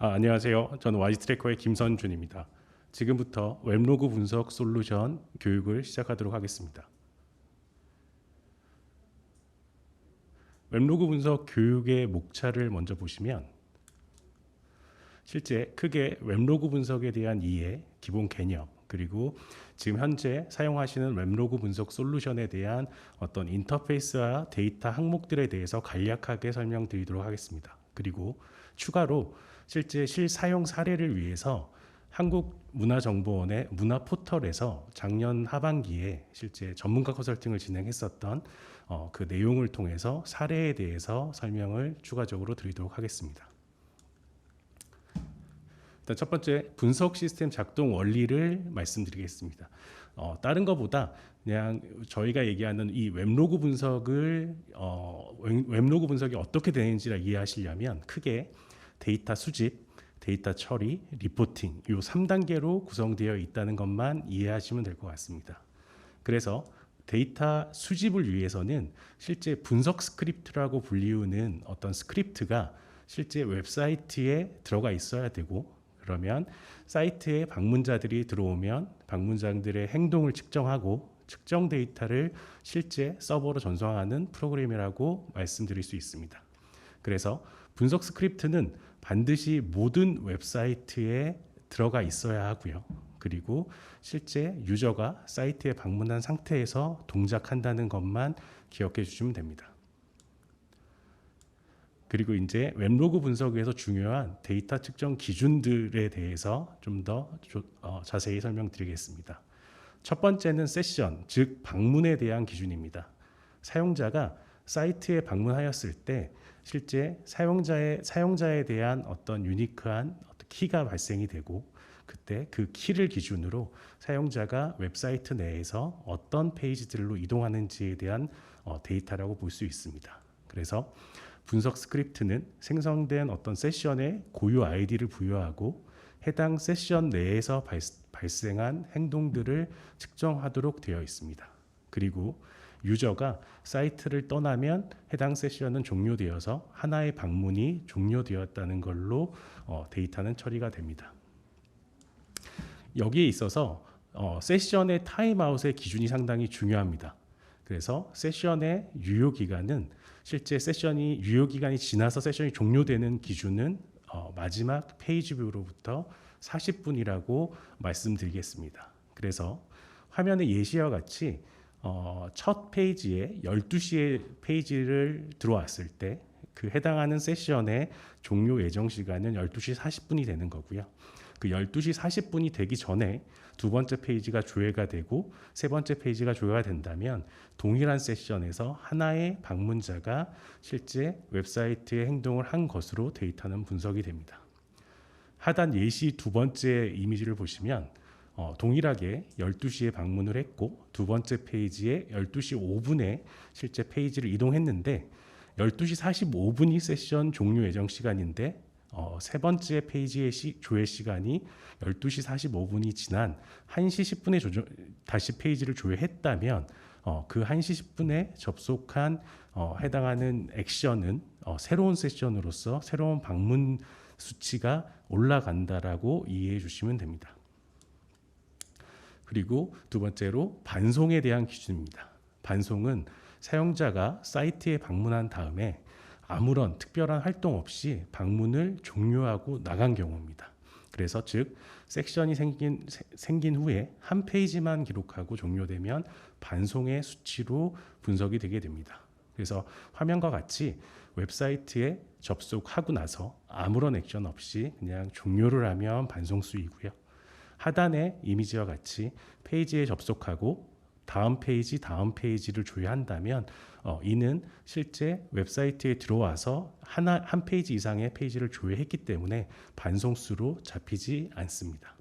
안녕하세요. 저는 와이즈트래커의 김선준입니다. 지금부터 웹로그 분석 솔루션 교육을 시작하도록 하겠습니다. 웹로그 분석 교육의 목차를 먼저 보시면 실제 크게 웹로그 분석에 대한 이해, 기본 개념, 그리고 지금 현재 사용하시는 웹로그 분석 솔루션에 대한 어떤 인터페이스와 데이터 항목들에 대해서 간략하게 설명드리도록 하겠습니다. 그리고 추가로 실제 실사용 사례를 위해서 한국문화정보원의 문화포털에서 작년 하반기에 실제 전문가 컨설팅을 진행했었던 그 내용을 통해서 사례에 대해서 설명을 추가적으로 드리도록 하겠습니다. 일단 첫 번째 분석 시스템 작동 원리를 말씀드리겠습니다. 다른 것보다 그냥 저희가 얘기하는 이 웹로그 분석을 웹로그 분석이 어떻게 되는지를 이해하시려면 크게 데이터 수집, 데이터 처리, 리포팅 이 3단계로 구성되어 있다는 것만 이해하시면 될 것 같습니다. 그래서 데이터 수집을 위해서는 실제 분석 스크립트라고 불리우는 어떤 스크립트가 실제 웹사이트에 들어가 있어야 되고 그러면 사이트에 방문자들이 들어오면 방문자들의 행동을 측정하고 측정 데이터를 실제 서버로 전송하는 프로그램이라고 말씀드릴 수 있습니다. 그래서 분석 스크립트는 반드시 모든 웹사이트에 들어가 있어야 하고요. 그리고 실제 유저가 사이트에 방문한 상태에서 동작한다는 것만 기억해 주시면 됩니다. 그리고 이제 웹로그 분석에서 중요한 데이터 측정 기준들에 대해서 좀 더 자세히 설명드리겠습니다. 첫 번째는 세션, 즉 방문에 대한 기준입니다. 사용자가 사이트에 방문하였을 때 실제 사용자에 대한 어떤 유니크한 어떤 키가 발생이 되고 그때 그 키를 기준으로 사용자가 웹사이트 내에서 어떤 페이지들로 이동하는지에 대한 데이터라고 볼 수 있습니다. 그래서 분석 스크립트는 생성된 어떤 세션에 고유 아이디를 부여하고 해당 세션 내에서 발생한 행동들을 측정하도록 되어 있습니다. 그리고 유저가 사이트를 떠나면 해당 세션은 종료되어서 하나의 방문이 종료되었다는 걸로 데이터는 처리가 됩니다. 여기에 있어서 세션의 타임아웃의 기준이 상당히 중요합니다. 그래서 세션의 유효 기간은 실제 세션이 유효 기간이 지나서 세션이 종료되는 기준은 마지막 페이지 뷰로부터 40분이라고 말씀드리겠습니다. 그래서 화면의 예시와 같이 첫 페이지에 12시에 페이지를 들어왔을 때 그 해당하는 세션의 종료 예정 시간은 12시 40분이 되는 거고요. 그 12시 40분이 되기 전에 두 번째 페이지가 조회가 되고 세 번째 페이지가 조회가 된다면 동일한 세션에서 하나의 방문자가 실제 웹사이트에 행동을 한 것으로 데이터는 분석이 됩니다. 하단 예시 두 번째 이미지를 보시면 동일하게 12시에 방문을 했고 두 번째 페이지에 12시 5분에 실제 페이지를 이동했는데 12시 45분이 세션 종료 예정 시간인데 세 번째 페이지의 조회 시간이 12시 45분이 지난 1시 10분에 다시 페이지를 조회했다면 그 1시 10분에 접속한 해당하는 액션은 새로운 세션으로서 새로운 방문 수치가 올라간다라고 이해해 주시면 됩니다. 그리고 두 번째로 반송에 대한 기준입니다. 반송은 사용자가 사이트에 방문한 다음에 아무런 특별한 활동 없이 방문을 종료하고 나간 경우입니다. 그래서 즉 섹션이 생긴 후에 한 페이지만 기록하고 종료되면 반송의 수치로 분석이 되게 됩니다. 그래서 화면과 같이 웹사이트에 접속하고 나서 아무런 액션 없이 그냥 종료를 하면 반송수이고요. 하단의 이미지와 같이 페이지에 접속하고 다음 페이지를 조회한다면 이는 실제 웹사이트에 들어와서 한 페이지 이상의 페이지를 조회했기 때문에 반송수로 잡히지 않습니다.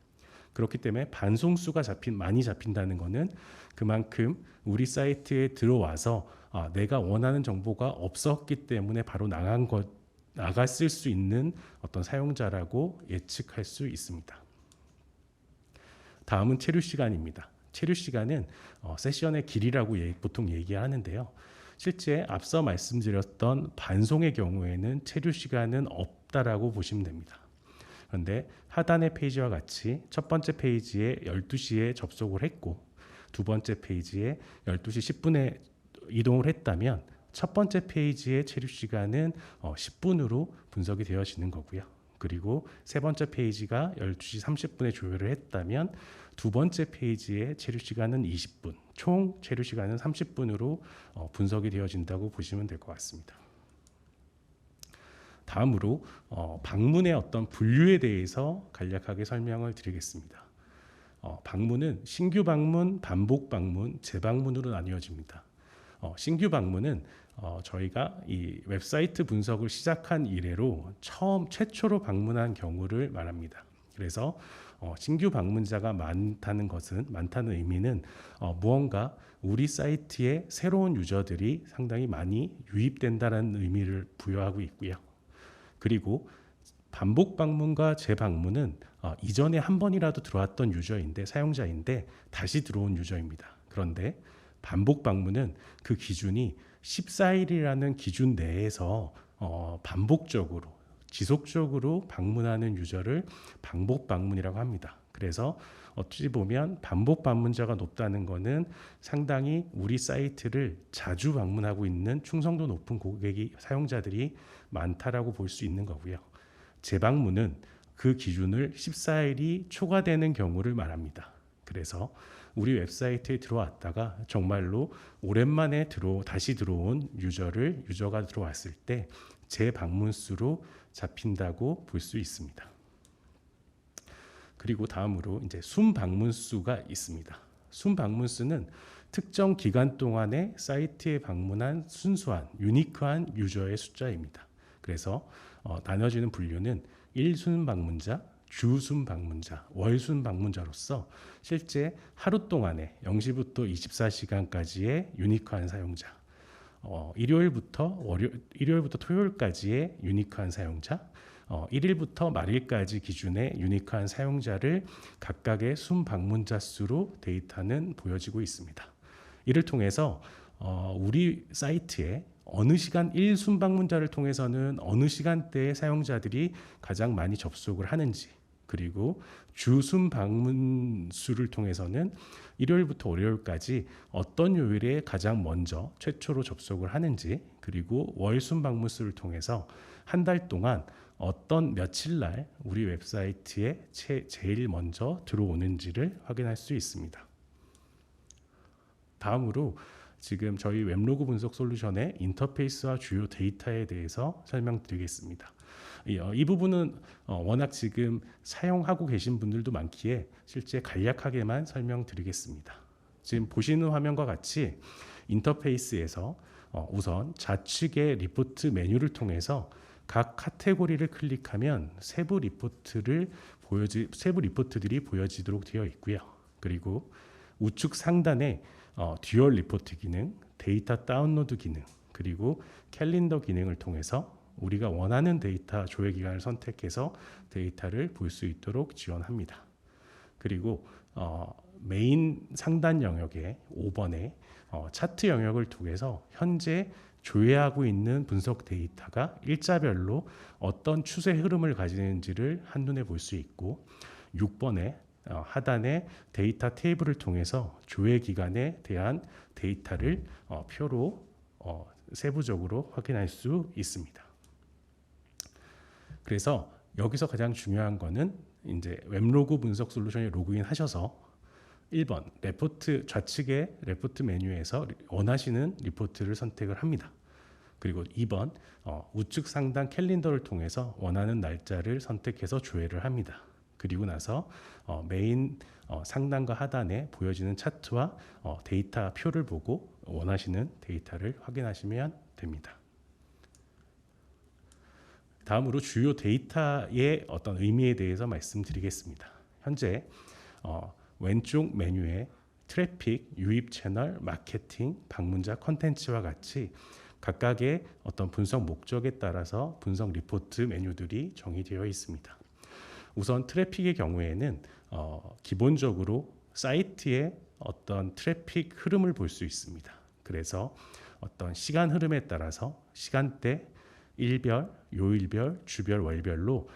그렇기 때문에 반송수가 많이 잡힌다는 것은 그만큼 우리 사이트에 들어와서 내가 원하는 정보가 없었기 때문에 바로 나갔을 수 있는 어떤 사용자라고 예측할 수 있습니다. 다음은 체류 시간입니다. 체류 시간은 세션의 길이라고 보통 얘기하는데요. 실제 앞서 말씀드렸던 반송의 경우에는 체류 시간은 없다라고 보시면 됩니다. 그런데 하단의 페이지와 같이 첫 번째 페이지에 12시에 접속을 했고 두 번째 페이지에 12시 10분에 이동을 했다면 첫 번째 페이지의 체류 시간은 10분으로 분석이 되어지는 거고요. 그리고 세 번째 페이지가 12시 30분에 조회를 했다면 두 번째 페이지의 체류 시간은 20분, 총 체류 시간은 30분으로 분석이 되어진다고 보시면 될 것 같습니다. 다음으로 방문의 어떤 분류에 대해서 간략하게 설명을 드리겠습니다. 방문은 신규 방문, 반복 방문, 재방문으로 나뉘어집니다. 신규 방문은 저희가 이 웹사이트 분석을 시작한 이래로 최초로 방문한 경우를 말합니다. 그래서 신규 방문자가 많다는 의미는 무언가 우리 사이트에 새로운 유저들이 상당히 많이 유입된다는 의미를 부여하고 있고요. 그리고 반복 방문과 재방문은 이전에 한 번이라도 들어왔던 사용자인데 다시 들어온 유저입니다. 그런데 반복 방문은 그 기준이 14일이라는 기준 내에서 반복적으로 지속적으로 방문하는 유저를 반복 방문이라고 합니다. 그래서 어찌 보면 반복 방문자가 높다는 것은 상당히 우리 사이트를 자주 방문하고 있는 충성도 높은 사용자들이 많다라고 볼 수 있는 거고요. 재방문은 그 기준을 14일이 초과되는 경우를 말합니다. 그래서 우리 웹사이트에 들어왔다가 정말로 오랜만에 다시 들어온 유저가 들어왔을 때 재방문수로 잡힌다고 볼 수 있습니다. 그리고 다음으로 이제 순방문수가 있습니다. 순 방문 수는 특정 기간 동안에 사이트에 방문한 순수한 유니크한 유저의 숫자입니다. 그래서 나눠지는 분류는 일순 방문자, 주순 방문자, 월순 방문자로서 실제 하루 동안에 0시부터 24시간까지의 유니크한 사용자, 일요일부터 토요일까지의 유니크한 사용자, 1일부터 말일까지 기준의 유니크한 사용자를 각각의 순 방문자 수로 데이터는 보여지고 있습니다. 이를 통해서 우리 사이트에 어느 시간 1순 방문자를 통해서는 어느 시간대에 사용자들이 가장 많이 접속을 하는지, 그리고 주순 방문 수를 통해서는 일요일부터 월요일까지 어떤 요일에 가장 먼저 최초로 접속을 하는지, 그리고 월순 방문 수를 통해서 한 달 동안 어떤 며칠 날 우리 웹사이트에 제일 먼저 들어오는지를 확인할 수 있습니다. 다음으로 지금 저희 웹로그 분석 솔루션의 인터페이스와 주요 데이터에 대해서 설명드리겠습니다. 이 부분은 워낙 지금 사용하고 계신 분들도 많기에 실제 간략하게만 설명드리겠습니다. 지금 보시는 화면과 같이 인터페이스에서 우선 좌측의 리포트 메뉴를 통해서 각 카테고리를 클릭하면 세부 리포트들이 보여지도록 되어 있고요. 그리고 우측 상단에 듀얼 리포트 기능, 데이터 다운로드 기능, 그리고 캘린더 기능을 통해서 우리가 원하는 데이터 조회 기간을 선택해서 데이터를 볼 수 있도록 지원합니다. 그리고 메인 상단 영역의 5번에 차트 영역을 통해서 현재 조회하고 있는 분석 데이터가 일자별로 어떤 추세 흐름을 가지는지를 한눈에 볼 수 있고, 6번에 하단의 데이터 테이블을 통해서 조회 기간에 대한 데이터를 표로 세부적으로 확인할 수 있습니다. 그래서 여기서 가장 중요한 거는 이제 웹로그 분석 솔루션에 로그인 하셔서 1번 레포트 좌측의 레포트 메뉴에서 원하시는 리포트를 선택을 합니다. 그리고 2번 우측 상단 캘린더를 통해서 원하는 날짜를 선택해서 조회를 합니다. 그리고 나서 메인 상단과 하단에 보여지는 차트와 데이터 표를 보고 원하시는 데이터를 확인하시면 됩니다. 다음으로 주요 데이터의 어떤 의미에 대해서 말씀드리겠습니다. 현재 왼쪽 메뉴에 트래픽, 유입 채널, 마케팅, 방문자, 컨텐츠와 같이 각각의 어떤 분석 목적에 따라서 분석 리포트 메뉴들이 정의되어 있습니다. 우선 트래픽의 경우에는 기본적으로 사이트의 어떤 트래픽 흐름을 볼 수 있습니다. 그래서 어떤 시간 흐름에 따라서 시간대, 일별, 요일별, 주별, 월별로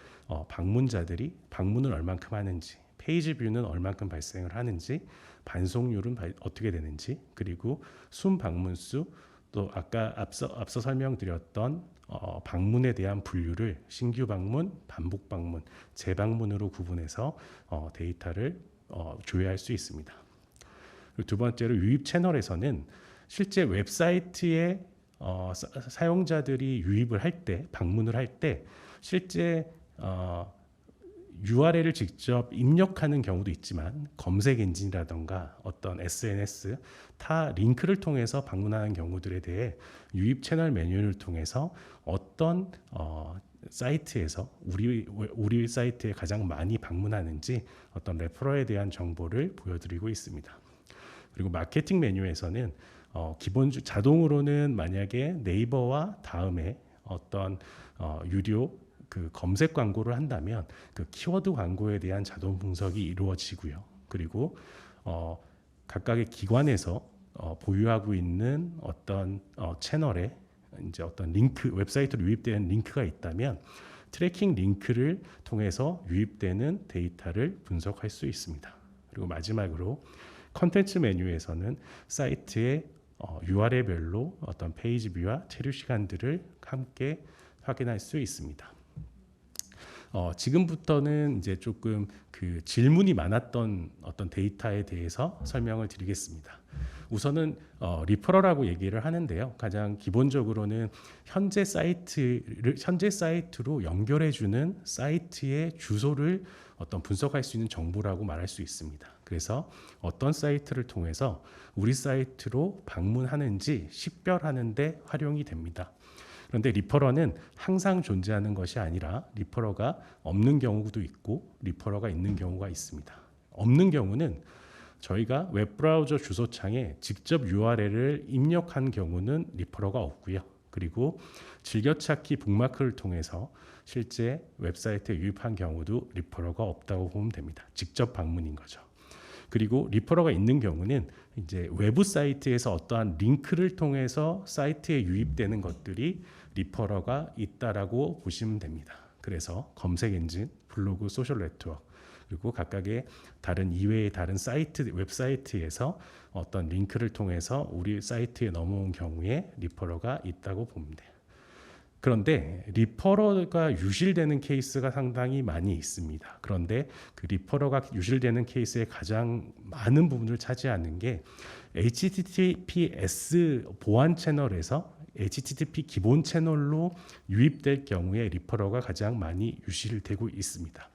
방문자들이 방문을 얼만큼 하는지, 페이지 뷰는 얼만큼 발생을 하는지, 반송률은 어떻게 되는지, 그리고 순 방문 수, 또 아까 앞서 설명드렸던 방문에 대한 분류를 신규 방문, 반복 방문, 재방문으로 구분해서 데이터를 조회할 수 있습니다. 그리고 두 번째로 유입 채널에서는 실제 웹사이트에 사용자들이 유입을 할 때, 방문을 할 때 실제 URL을 직접 입력하는 경우도 있지만 검색 엔진이라던가 어떤 SNS, 타 링크를 통해서 방문하는 경우들에 대해 유입 채널 메뉴를 통해서 어떤 사이트에서 우리 사이트에 가장 많이 방문하는지 어떤 레퍼럴에 대한 정보를 보여드리고 있습니다. 그리고 마케팅 메뉴에서는 자동으로는 만약에 네이버와 다음에 어떤 유료 그 검색 광고를 한다면 그 키워드 광고에 대한 자동 분석이 이루어지고요. 그리고 각각의 기관에서 보유하고 있는 어떤 채널에 이제 어떤 링크, 웹사이트로 유입되는 링크가 있다면 트래킹 링크를 통해서 유입되는 데이터를 분석할 수 있습니다. 그리고 마지막으로 컨텐츠 메뉴에서는 사이트의 URL별로 어떤 페이지 뷰와 체류 시간들을 함께 확인할 수 있습니다. 지금부터는 이제 조금 그 질문이 많았던 어떤 데이터에 대해서 설명을 드리겠습니다. 우선은 리퍼럴이라고 얘기를 하는데요. 가장 기본적으로는 현재 사이트로 연결해주는 사이트의 주소를 어떤 분석할 수 있는 정보라고 말할 수 있습니다. 그래서 어떤 사이트를 통해서 우리 사이트로 방문하는지 식별하는 데 활용이 됩니다. 그런데 리퍼러는 항상 존재하는 것이 아니라 리퍼러가 없는 경우도 있고 리퍼러가 있는 경우가 있습니다. 없는 경우는 저희가 웹브라우저 주소창에 직접 URL을 입력한 경우는 리퍼러가 없고요. 그리고 즐겨찾기 북마크를 통해서 실제 웹사이트에 유입한 경우도 리퍼러가 없다고 보면 됩니다. 직접 방문인 거죠. 그리고 리퍼러가 있는 경우는 이제 외부 사이트에서 어떠한 링크를 통해서 사이트에 유입되는 것들이 리퍼러가 있다라고 보시면 됩니다. 그래서 검색 엔진, 블로그, 소셜 네트워크 그리고 각각의 다른 이외의 다른 사이트, 웹사이트에서 어떤 링크를 통해서 우리 사이트에 넘어온 경우에 리퍼러가 있다고 봅니다. 그런데 리퍼러가 유실되는 케이스가 상당히 많이 있습니다. 그런데 그 리퍼러가 유실되는 케이스의 가장 많은 부분을 차지하는 게 HTTPS 보안 채널에서 HTTP 기본 채널로 유입될 경우에 리퍼러가 가장 많이 유실되고 있습니다.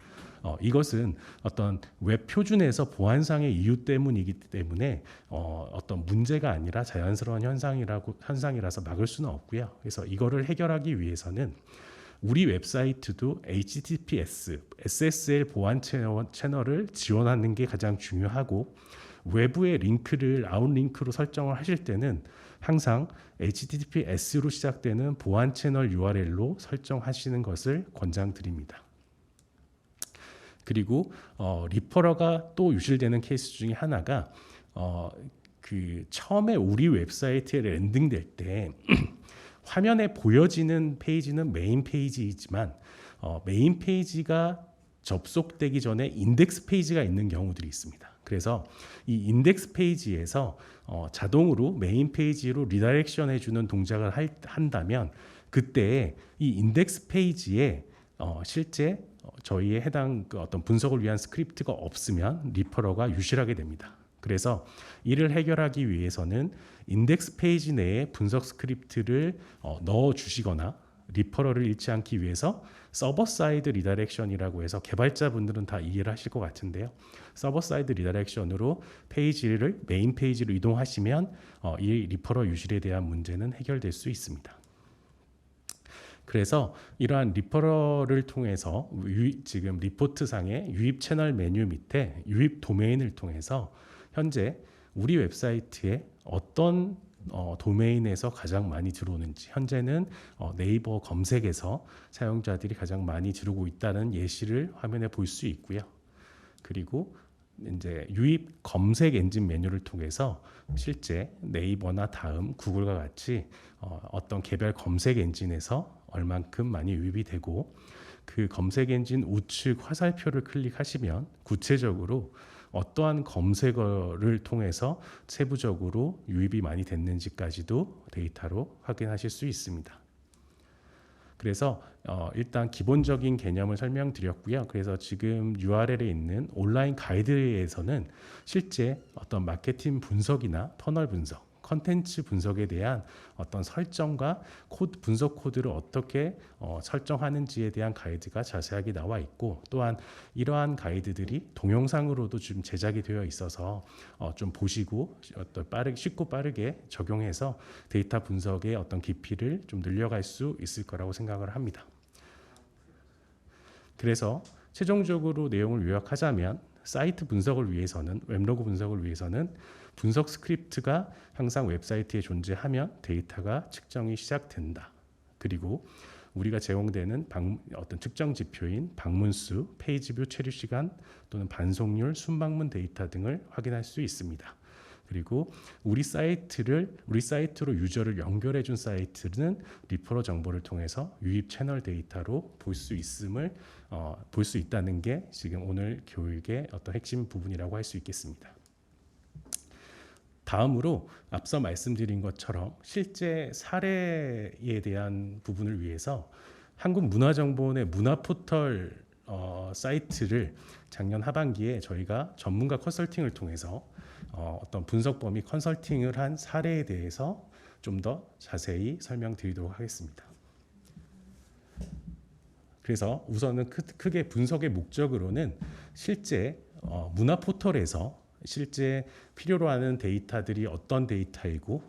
이것은 어떤 웹 표준에서 보안상의 이유 때문이기 때문에 어떤 문제가 아니라 자연스러운 현상이라서 막을 수는 없고요. 그래서 이거를 해결하기 위해서는 우리 웹사이트도 HTTPS, SSL 보안 채널을 지원하는 게 가장 중요하고 외부의 링크를 아웃링크로 설정을 하실 때는 항상 HTTPS로 시작되는 보안 채널 URL로 설정하시는 것을 권장드립니다. 그리고 리퍼러가 또 유실되는 케이스 중에 하나가 그 처음에 우리 웹사이트에 랜딩될 때 화면에 보여지는 페이지는 메인 페이지이지만 메인 페이지가 접속되기 전에 인덱스 페이지가 있는 경우들이 있습니다. 그래서 이 인덱스 페이지에서 자동으로 메인 페이지로 리다이렉션 해주는 동작을 한다면 그때 이 인덱스 페이지에 실제 저희의 해당 어떤 분석을 위한 스크립트가 없으면 리퍼러가 유실하게 됩니다. 그래서 이를 해결하기 위해서는 인덱스 페이지 내에 분석 스크립트를 넣어 주시거나 리퍼러를 잃지 않기 위해서 서버 사이드 리다이렉션이라고 해서 개발자분들은 다 이해를 하실 것 같은데요. 서버 사이드 리다이렉션으로 페이지를 메인 페이지로 이동하시면 이 리퍼러 유실에 대한 문제는 해결될 수 있습니다. 그래서 이러한 리퍼러를 통해서 지금 리포트상의 유입 채널 메뉴 밑에 유입 도메인을 통해서 현재 우리 웹사이트에 어떤 도메인에서 가장 많이 들어오는지 현재는 네이버 검색에서 사용자들이 가장 많이 들어오고 있다는 예시를 화면에 볼 수 있고요. 그리고 이제 유입 검색 엔진 메뉴를 통해서 실제 네이버나 다음, 구글과 같이 어떤 개별 검색 엔진에서 얼만큼 많이 유입이 되고 그 검색 엔진 우측 화살표를 클릭하시면 구체적으로 어떠한 검색어를 통해서 세부적으로 유입이 많이 됐는지까지도 데이터로 확인하실 수 있습니다. 그래서 일단 기본적인 개념을 설명드렸고요. 그래서 지금 URL에 있는 온라인 가이드에서는 실제 어떤 마케팅 분석이나 터널 분석, 컨텐츠 분석에 대한 어떤 설정과 분석 코드를 어떻게 설정하는지에 대한 가이드가 자세하게 나와 있고 또한 이러한 가이드들이 동영상으로도 지금 제작이 되어 있어서 좀 보시고 쉽고 빠르게 적용해서 데이터 분석의 어떤 깊이를 좀 늘려갈 수 있을 거라고 생각을 합니다. 그래서 최종적으로 내용을 요약하자면 사이트 분석을 위해서는 웹로그 분석을 위해서는 분석 스크립트가 항상 웹사이트에 존재하면 데이터가 측정이 시작된다. 그리고 우리가 제공되는 어떤 특정 지표인 방문수, 페이지뷰 체류 시간 또는 반송률, 순방문 데이터 등을 확인할 수 있습니다. 그리고 우리 사이트로 유저를 연결해 준 사이트는 리퍼러 정보를 통해서 유입 채널 데이터로 볼 수 있다는 게 지금 오늘 교육의 어떤 핵심 부분이라고 할 수 있겠습니다. 다음으로 앞서 말씀드린 것처럼 실제 사례에 대한 부분을 위해서 한국문화정보원의 문화포털 사이트를 작년 하반기에 저희가 전문가 컨설팅을 통해서 어떤 분석 범위 컨설팅을 한 사례에 대해서 좀 더 자세히 설명드리도록 하겠습니다. 그래서 우선은 크게 분석의 목적으로는 실제 문화 포털에서 실제 필요로 하는 데이터들이 어떤 데이터이고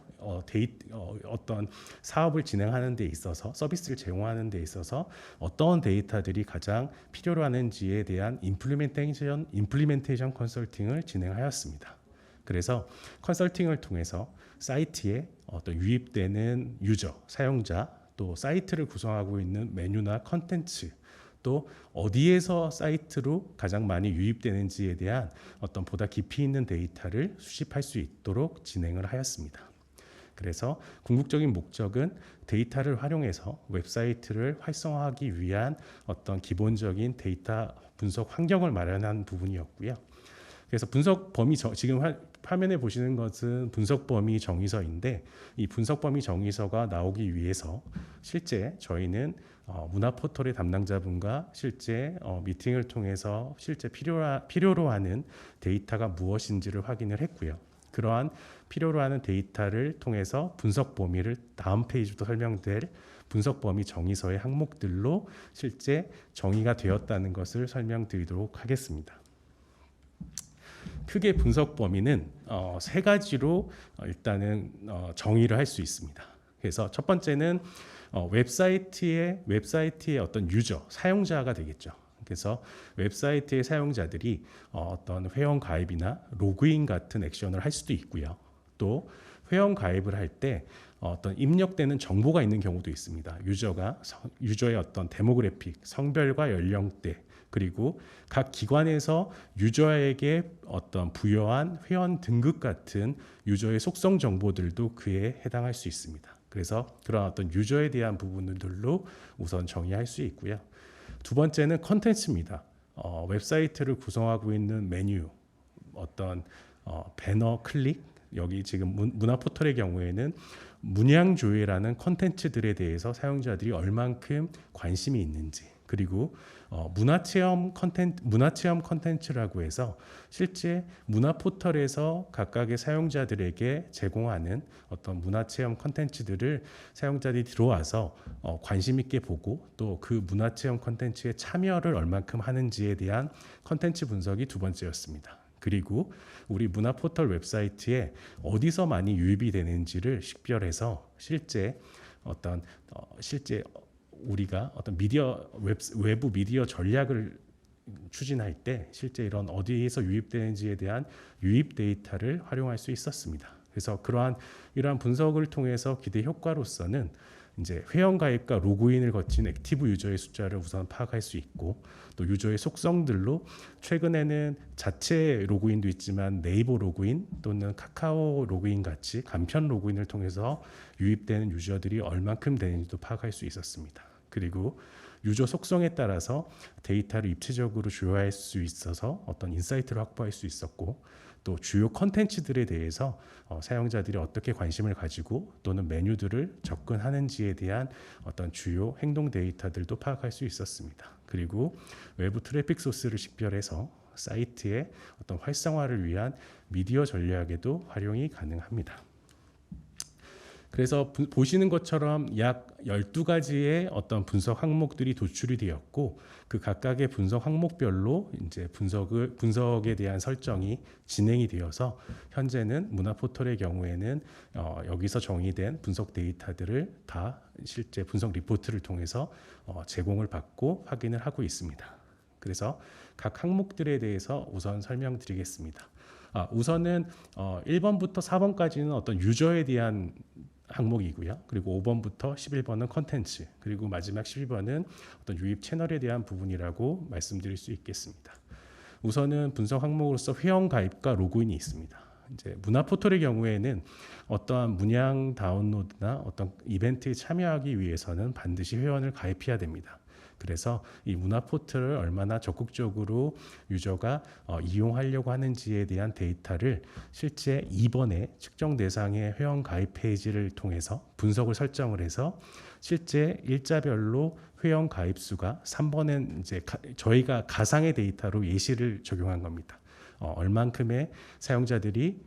어떤 사업을 진행하는 데 있어서 서비스를 제공하는 데 있어서 어떤 데이터들이 가장 필요로 하는지에 대한 임플리멘테이션 컨설팅을 진행하였습니다. 그래서 컨설팅을 통해서 사이트에 어떤 유입되는 유저, 사용자, 또 사이트를 구성하고 있는 메뉴나 컨텐츠, 또 어디에서 사이트로 가장 많이 유입되는지에 대한 어떤 보다 깊이 있는 데이터를 수집할 수 있도록 진행을 하였습니다. 그래서 궁극적인 목적은 데이터를 활용해서 웹사이트를 활성화하기 위한 어떤 기본적인 데이터 분석 환경을 마련한 부분이었고요. 그래서 분석 범위 지금 화면에 보시는 것은 분석 범위 정의서인데, 이 분석 범위 정의서가 나오기 위해서 실제 저희는 문화 포털의 담당자분과 실제 미팅을 통해서 실제 필요로 하는 데이터가 무엇인지를 확인을 했고요. 그러한 필요로 하는 데이터를 통해서 분석 범위를 다음 페이지부터 설명될 분석 범위 정의서의 항목들로 실제 정의가 되었다는 것을 설명드리도록 하겠습니다. 크게 분석 범위는 세 가지로 일단은 정의를 할 수 있습니다. 그래서 첫 번째는 웹사이트의 어떤 유저, 사용자가 되겠죠. 그래서 웹사이트의 사용자들이 어떤 회원 가입이나 로그인 같은 액션을 할 수도 있고요. 또 회원 가입을 할 때 어떤 입력되는 정보가 있는 경우도 있습니다. 유저의 어떤 데모그래픽, 성별과 연령대, 그리고 각 기관에서 유저에게 어떤 부여한 회원 등급 같은 유저의 속성 정보들도 그에 해당할 수 있습니다. 그래서 그런 어떤 유저에 대한 부분들로 우선 정의할 수 있고요. 두 번째는 컨텐츠입니다. 웹사이트를 구성하고 있는 메뉴, 어떤 배너 클릭, 여기 지금 문화 포털의 경우에는 문양 조회라는 컨텐츠들에 대해서 사용자들이 얼만큼 관심이 있는지, 그리고 문화체험 컨텐츠라고 해서 실제 문화 포털에서 각각의 사용자들에게 제공하는 어떤 문화체험 컨텐츠들을 사용자들이 들어와서 관심 있게 보고 또 그 문화체험 컨텐츠에 참여를 얼만큼 하는지에 대한 컨텐츠 분석이 두 번째였습니다. 그리고 우리 문화 포털 웹사이트에 어디서 많이 유입이 되는지를 식별해서 실제 우리가 어떤 외부 미디어 전략을 추진할 때 실제 이런 어디에서 유입되는지에 대한 유입 데이터를 활용할 수 있었습니다. 그래서 이러한 분석을 통해서 기대 효과로서는 이제 회원 가입과 로그인을 거친 액티브 유저의 숫자를 우선 파악할 수 있고, 또 유저의 속성들로 최근에는 자체 로그인도 있지만 네이버 로그인 또는 카카오 로그인 같이 간편 로그인을 통해서 유입되는 유저들이 얼만큼 되는지도 파악할 수 있었습니다. 그리고 유저 속성에 따라서 데이터를 입체적으로 조회할 수 있어서 어떤 인사이트를 확보할 수 있었고, 또 주요 컨텐츠들에 대해서 사용자들이 어떻게 관심을 가지고 또는 메뉴들을 접근하는지에 대한 어떤 주요 행동 데이터들도 파악할 수 있었습니다. 그리고 외부 트래픽 소스를 식별해서 사이트의 어떤 활성화를 위한 미디어 전략에도 활용이 가능합니다. 그래서 보시는 것처럼 약 12가지의 어떤 분석 항목들이 도출이 되었고, 그 각각의 분석 항목별로 이제 분석에 대한 설정이 진행이 되어서 현재는 문화 포털의 경우에는 여기서 정의된 분석 데이터들을 다 실제 분석 리포트를 통해서 제공을 받고 확인을 하고 있습니다. 그래서 각 항목들에 대해서 우선 설명드리겠습니다. 우선은 1번부터 4번까지는 어떤 유저에 대한 항목이고요. 그리고 5번부터 11번은 컨텐츠, 그리고 마지막 12번은 어떤 유입 채널에 대한 부분이라고 말씀드릴 수 있겠습니다. 우선은 분석 항목으로서 회원 가입과 로그인이 있습니다. 이제 문화 포털의 경우에는 어떠한 문양 다운로드나 어떤 이벤트에 참여하기 위해서는 반드시 회원을 가입해야 됩니다. 그래서 이 문화 포털을 얼마나 적극적으로 유저가 이용하려고 하는지에 대한 데이터를 실제 2번의 측정 대상의 회원 가입 페이지를 통해서 분석을 설정을 해서 실제 일자별로 회원 가입 수가 3번은 이제 저희가 가상의 데이터로 예시를 적용한 겁니다. 얼만큼의 사용자들이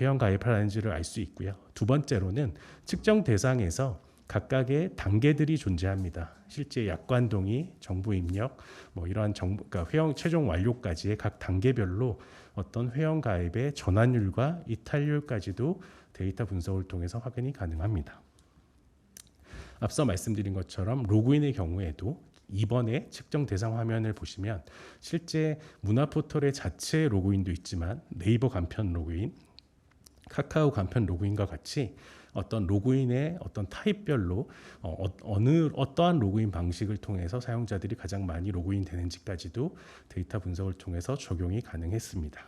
회원 가입하는지를 알 수 있고요. 두 번째로는 측정 대상에서 각각의 단계들이 존재합니다. 실제 약관 동의, 정보 입력, 이러한 정보, 그러니까 회원 최종 완료까지의 각 단계별로 어떤 회원 가입의 전환율과 이탈률까지도 데이터 분석을 통해서 확인이 가능합니다. 앞서 말씀드린 것처럼 로그인의 경우에도 이번에 측정 대상 화면을 보시면 실제 문화 포털의 자체 로그인도 있지만 네이버 간편 로그인, 카카오 간편 로그인과 같이 어떤 로그인의 어떤 타입별로 어떠한 로그인 방식을 통해서 사용자들이 가장 많이 로그인 되는지까지도 데이터 분석을 통해서 적용이 가능했습니다.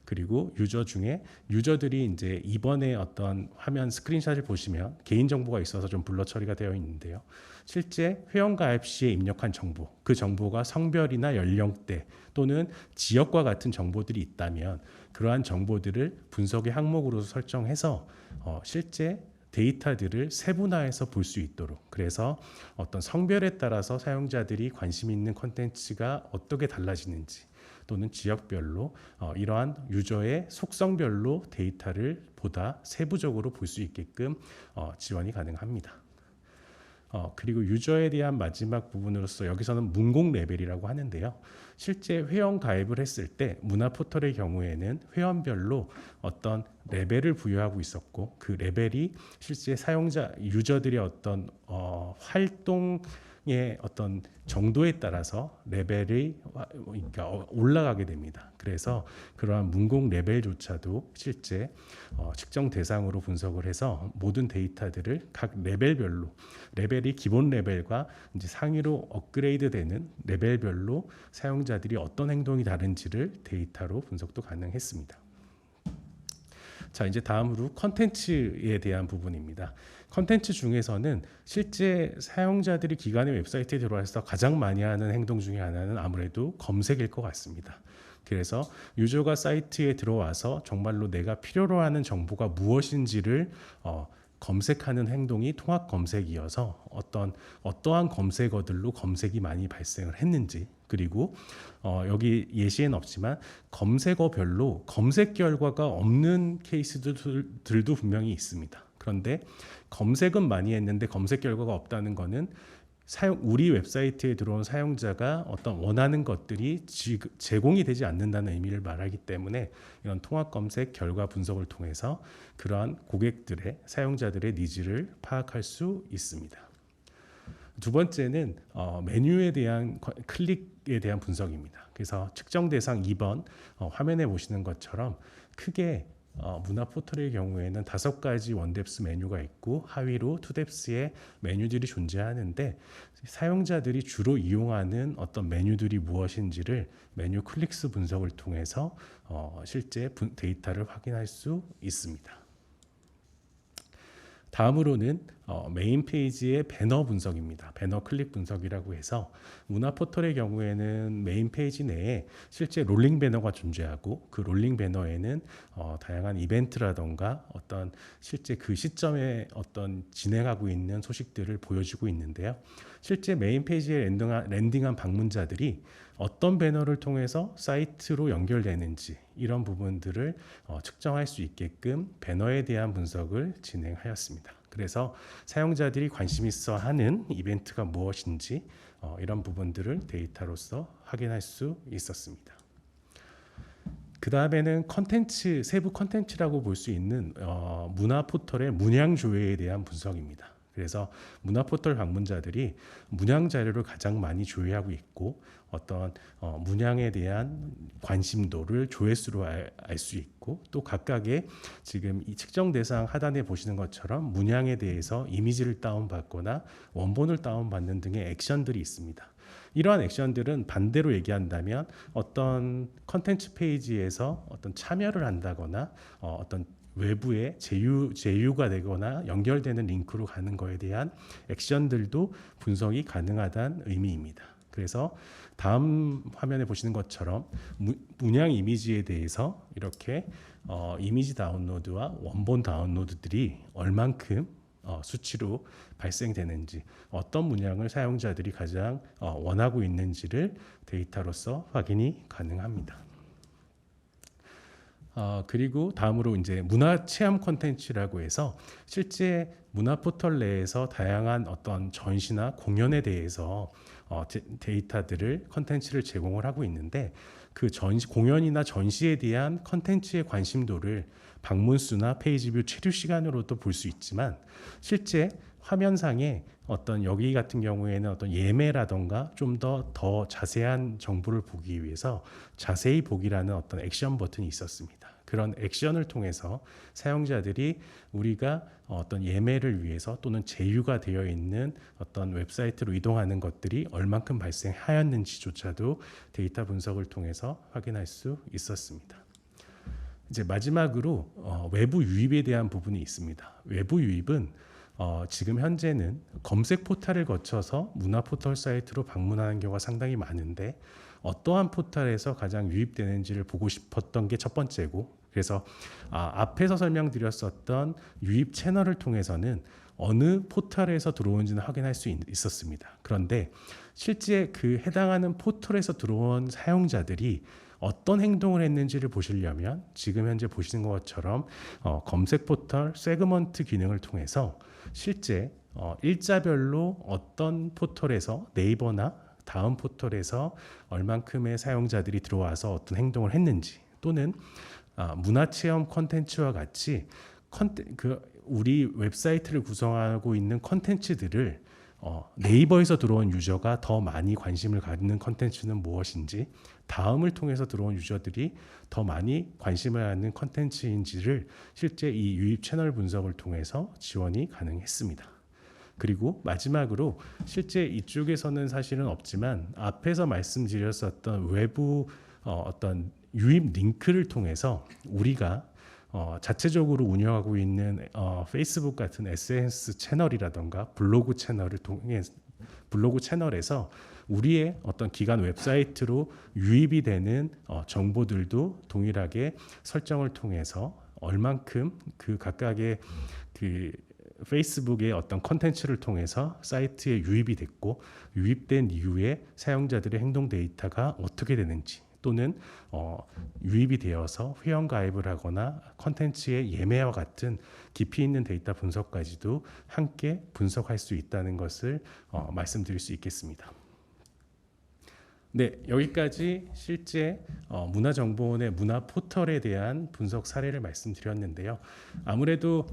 그리고 유저 중에 유저들이 이제 이번에 어떤 화면 스크린샷을 보시면 개인 정보가 있어서 좀 블러 처리가 되어 있는데요. 실제 회원 가입 시에 입력한 정보, 그 정보가 성별이나 연령대 또는 지역과 같은 정보들이 있다면 그러한 정보들을 분석의 항목으로 설정해서 실제 데이터들을 세분화해서 볼 수 있도록, 그래서 어떤 성별에 따라서 사용자들이 관심 있는 콘텐츠가 어떻게 달라지는지 또는 지역별로 이러한 유저의 속성별로 데이터를 보다 세부적으로 볼 수 있게끔 지원이 가능합니다. 그리고 유저에 대한 마지막 부분으로서 여기서는 문공 레벨이라고 하는데요. 실제 회원 가입을 했을 때 문화 포털의 경우에는 회원별로 어떤 레벨을 부여하고 있었고 그 레벨이 실제 사용자 유저들의 어떤 활동의 어떤 정도에 따라서 레벨이 그러니까 올라가게 됩니다. 그래서 그러한 문공 레벨조차도 실제 측정 대상으로 분석을 해서 모든 데이터들을 각 레벨별로 레벨이 기본 레벨과 이제 상위로 업그레이드되는 레벨별로 사용자들이 어떤 행동이 다른지를 데이터로 분석도 가능했습니다. 자, 이제 다음으로 컨텐츠에 대한 부분입니다. 컨텐츠 중에서는 실제 사용자들이 기관의 웹사이트에 들어와서 가장 많이 하는 행동 중에 하나는 아무래도 검색일 것 같습니다. 그래서 유저가 사이트에 들어와서 정말로 내가 필요로 하는 정보가 무엇인지를 검색하는 행동이 통합 검색이어서 어떠한 검색어들로 검색이 많이 발생을 했는지, 그리고 여기 예시에는 없지만 검색어별로 검색 결과가 없는 케이스들도 분명히 있습니다. 그런데 검색은 많이 했는데 검색 결과가 없다는 것은 우리 웹사이트에 들어온 사용자가 어떤 원하는 것들이 제공이 되지 않는다는 의미를 말하기 때문에 이런 통합 검색 결과 분석을 통해서 그러한 고객들의 사용자들의 니즈를 파악할 수 있습니다. 두 번째는 메뉴에 대한 클릭에 대한 분석입니다. 그래서 측정 대상 2번 화면에 보시는 것처럼 크게 문화 포털의 경우에는 5가지 원뎁스 메뉴가 있고 하위로 투뎁스의 메뉴들이 존재하는데 사용자들이 주로 이용하는 어떤 메뉴들이 무엇인지를 메뉴 클릭수 분석을 통해서 실제 데이터를 확인할 수 있습니다. 다음으로는 메인 페이지의 배너 분석입니다. 배너 클릭 분석이라고 해서 문화 포털의 경우에는 메인 페이지 내에 실제 롤링 배너가 존재하고 그 롤링 배너에는 다양한 이벤트라던가 어떤 실제 그 시점에 어떤 진행하고 있는 소식들을 보여주고 있는데요. 실제 메인 페이지에 랜딩한 방문자들이 어떤 배너를 통해서 사이트로 연결되는지 이런 부분들을 측정할 수 있게끔 배너에 대한 분석을 진행하였습니다. 그래서 사용자들이 관심 있어 하는 이벤트가 무엇인지 이런 부분들을 데이터로서 확인할 수 있었습니다. 그 다음에는 컨텐츠, 세부 컨텐츠라고 볼 수 있는 문화 포털의 문양 조회에 대한 분석입니다. 그래서 문화 포털 방문자들이 문양 자료를 가장 많이 조회하고 있고 어떤 문양에 대한 관심도를 조회수로 알 수 있고 또 각각의 지금 이 측정 대상 하단에 보시는 것처럼 문양에 대해서 이미지를 다운받거나 원본을 다운받는 등의 액션들이 있습니다. 이러한 액션들은 반대로 얘기한다면 어떤 컨텐츠 페이지에서 어떤 참여를 한다거나 어떤 외부에 제휴가 되거나 연결되는 링크로 가는 것에 대한 액션들도 분석이 가능하다는 의미입니다. 그래서 다음 화면에 보시는 것처럼 문양 이미지에 대해서 이렇게 이미지 다운로드와 원본 다운로드들이 얼만큼 수치로 발생되는지 어떤 문양을 사용자들이 가장 원하고 있는지를 데이터로서 확인이 가능합니다. 그리고 다음으로 이제 문화 체험 콘텐츠라고 해서 실제 문화 포털 내에서 다양한 어떤 전시나 공연에 대해서 데이터들을 콘텐츠를 제공을 하고 있는데 그 전시 공연이나 전시에 대한 콘텐츠의 관심도를 방문 수나 페이지 뷰 체류 시간으로도 볼 수 있지만 실제 화면상에 어떤 여기 같은 경우에는 어떤 예매라던가 좀 더 자세한 정보를 보기 위해서 자세히 보기라는 어떤 액션 버튼이 있었습니다. 그런 액션을 통해서 사용자들이 우리가 어떤 예매를 위해서 또는 제휴가 되어 있는 어떤 웹사이트로 이동하는 것들이 얼만큼 발생하였는지조차도 데이터 분석을 통해서 확인할 수 있었습니다. 이제 마지막으로 외부 유입에 대한 부분이 있습니다. 외부 유입은 지금 현재는 검색 포털을 거쳐서 문화 포털 사이트로 방문하는 경우가 상당히 많은데 어떠한 포털에서 가장 유입되는지를 보고 싶었던 게 첫 번째고, 그래서 앞에서 설명드렸었던 유입 채널을 통해서는 어느 포털에서 들어오는지는 확인할 수 있었습니다. 그런데 실제 그 해당하는 포털에서 들어온 사용자들이 어떤 행동을 했는지를 보시려면 지금 현재 보시는 것처럼 검색 포털 세그먼트 기능을 통해서 실제 일자별로 어떤 포털에서 네이버나 다음 포털에서 얼만큼의 사용자들이 들어와서 어떤 행동을 했는지, 또는 문화체험 콘텐츠와 같이 우리 웹사이트를 구성하고 있는 콘텐츠들을 네이버에서 들어온 유저가 더 많이 관심을 갖는 콘텐츠는 무엇인지, 다음을 통해서 들어온 유저들이 더 많이 관심을 갖는 콘텐츠인지를 실제 이 유입 채널 분석을 통해서 지원이 가능했습니다. 그리고 마지막으로 실제 이쪽에서는 사실은 없지만 앞에서 말씀드렸었던 외부 어떤 유입 링크를 통해서 우리가 자체적으로 운영하고 있는 페이스북 같은 SNS 채널이라던가 블로그 채널에서 우리의 어떤 기관 웹사이트로 유입이 되는 정보들도 동일하게 설정을 통해서 얼만큼 그 각각의 그 페이스북의 어떤 컨텐츠를 통해서 사이트에 유입이 됐고 유입된 이후에 사용자들의 행동 데이터가 어떻게 되는지, 또는 유입이 되어서 회원 가입을 하거나 컨텐츠의 예매와 같은 깊이 있는 데이터 분석까지도 함께 분석할 수 있다는 것을 말씀드릴 수 있겠습니다. 네, 여기까지 실제 문화정보원의 문화 포털에 대한 분석 사례를 말씀드렸는데요. 아무래도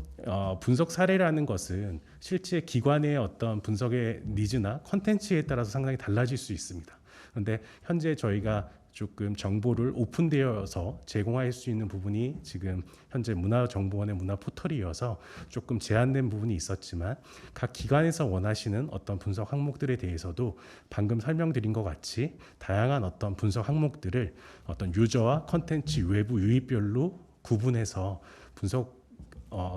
분석 사례라는 것은 실제 기관의 어떤 분석의 니즈나 컨텐츠에 따라서 상당히 달라질 수 있습니다. 그런데 현재 저희가 조금 정보를 오픈되어서 제공할 수 있는 부분이 지금 현재 문화정보원의 문화 포털이어서 조금 제한된 부분이 있었지만 각 기관에서 원하시는 어떤 분석 항목들에 대해서도 방금 설명드린 것 같이 다양한 어떤 분석 항목들을 어떤 유저와 컨텐츠 외부 유입별로 구분해서 분석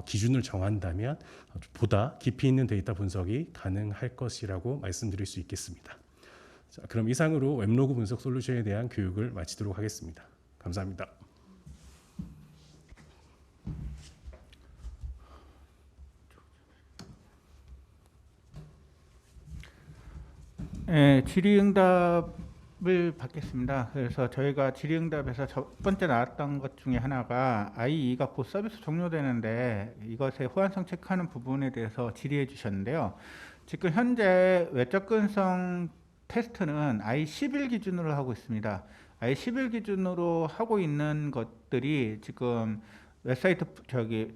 기준을 정한다면 보다 깊이 있는 데이터 분석이 가능할 것이라고 말씀드릴 수 있겠습니다. 자, 그럼 이상으로 웹로그 분석 솔루션에 대한 교육을 마치도록 하겠습니다. 감사합니다. 네, 질의응답을 받겠습니다. 그래서 저희가 질의응답에서 첫 번째 나왔던 것 중에 하나가 IE가 곧 서비스 종료되는데 이것의 호환성 체크하는 부분에 대해서 질의해 주셨는데요. 지금 현재 외적 접근성 테스트는 i11 기준으로 하고 있습니다. i11 기준으로 하고 있는 것들이 지금 웹사이트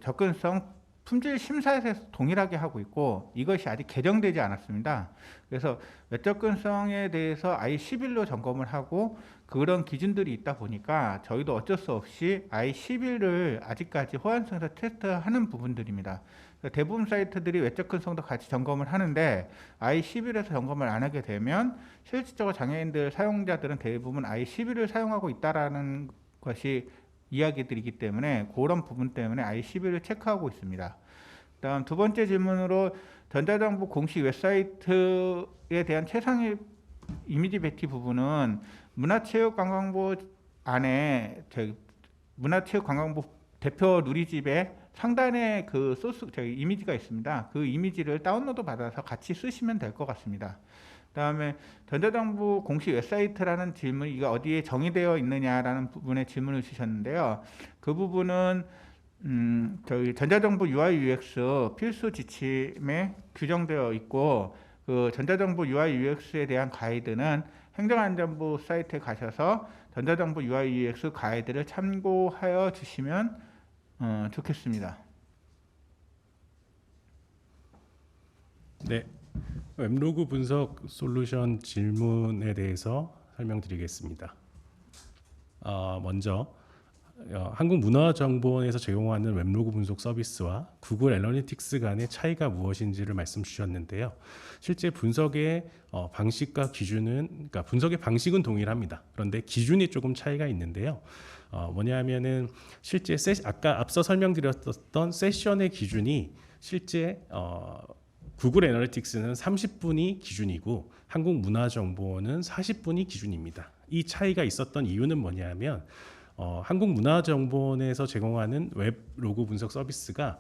접근성 품질 심사에서 동일하게 하고 있고 이것이 아직 개정되지 않았습니다. 그래서 웹접근성에 대해서 i11로 점검을 하고 그런 기준들이 있다 보니까 저희도 어쩔 수 없이 i11을 아직까지 호환성에서 테스트하는 부분들입니다. 대부분 사이트들이 웹접근성도 같이 점검을 하는데 i11에서 점검을 안 하게 되면 실질적으로 장애인들 사용자들은 대부분 i11을 사용하고 있다라는 것이 이야기들이기 때문에 그런 부분 때문에 i11을 체크하고 있습니다. 다음 두 번째 질문으로 전자정부 공식 웹사이트에 대한 최상위 이미지 배치 부분은 문화체육관광부 안에 문화체육관광부 대표 누리집에 상단에 그 소스 이미지가 있습니다. 그 이미지를 다운로드 받아서 같이 쓰시면 될 것 같습니다. 그다음에 전자정부 공식 웹사이트라는 질문, 이게 어디에 정의되어 있느냐라는 부분에 질문을 주셨는데요. 그 부분은 저희 전자정부 UI UX 필수 지침에 규정되어 있고, 그 전자정부 UI UX에 대한 가이드는 행정안전부 사이트에 가셔서 전자정부 UI UX 가이드를 참고하여 주시면 좋겠습니다. 네, 웹로그 분석 솔루션 질문에 대해서 설명드리겠습니다. 먼저 한국문화정보원에서 제공하는 웹로그 분석 서비스와 구글 애널리틱스 간의 차이가 무엇인지를 말씀 주셨는데요. 실제 분석의 방식과 기준은, 그러니까 분석의 방식은 동일합니다. 그런데 기준이 조금 차이가 있는데요. 뭐냐면은 실제 아까 앞서 설명드렸던 세션의 기준이 실제 구글 애널리틱스는 30분이 기준이고 한국문화정보원은 40분이 기준입니다. 이 차이가 있었던 이유는 뭐냐면 한국문화정보원에서 제공하는 웹 로그 분석 서비스가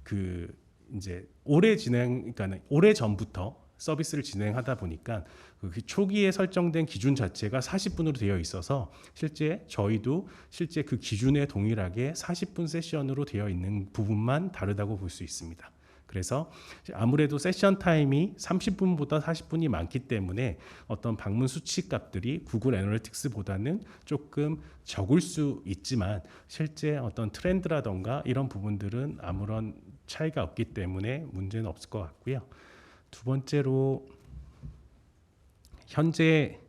그 이제 그러니까 오래 전부터 서비스를 진행하다 보니까 그 초기에 설정된 기준 자체가 40분으로 되어 있어서 실제 저희도 실제 그 기준에 동일하게 40분 세션으로 되어 있는 부분만 다르다고 볼 수 있습니다. 그래서 아무래도 세션 타임이 30분보다 40분이 많기 때문에 어떤 방문 수치 값들이 구글 애널리틱스보다는 조금 적을 수 있지만 실제 어떤 트렌드라던가 이런 부분들은 아무런 차이가 없기 때문에 문제는 없을 것 같고요. 두 번째로 현재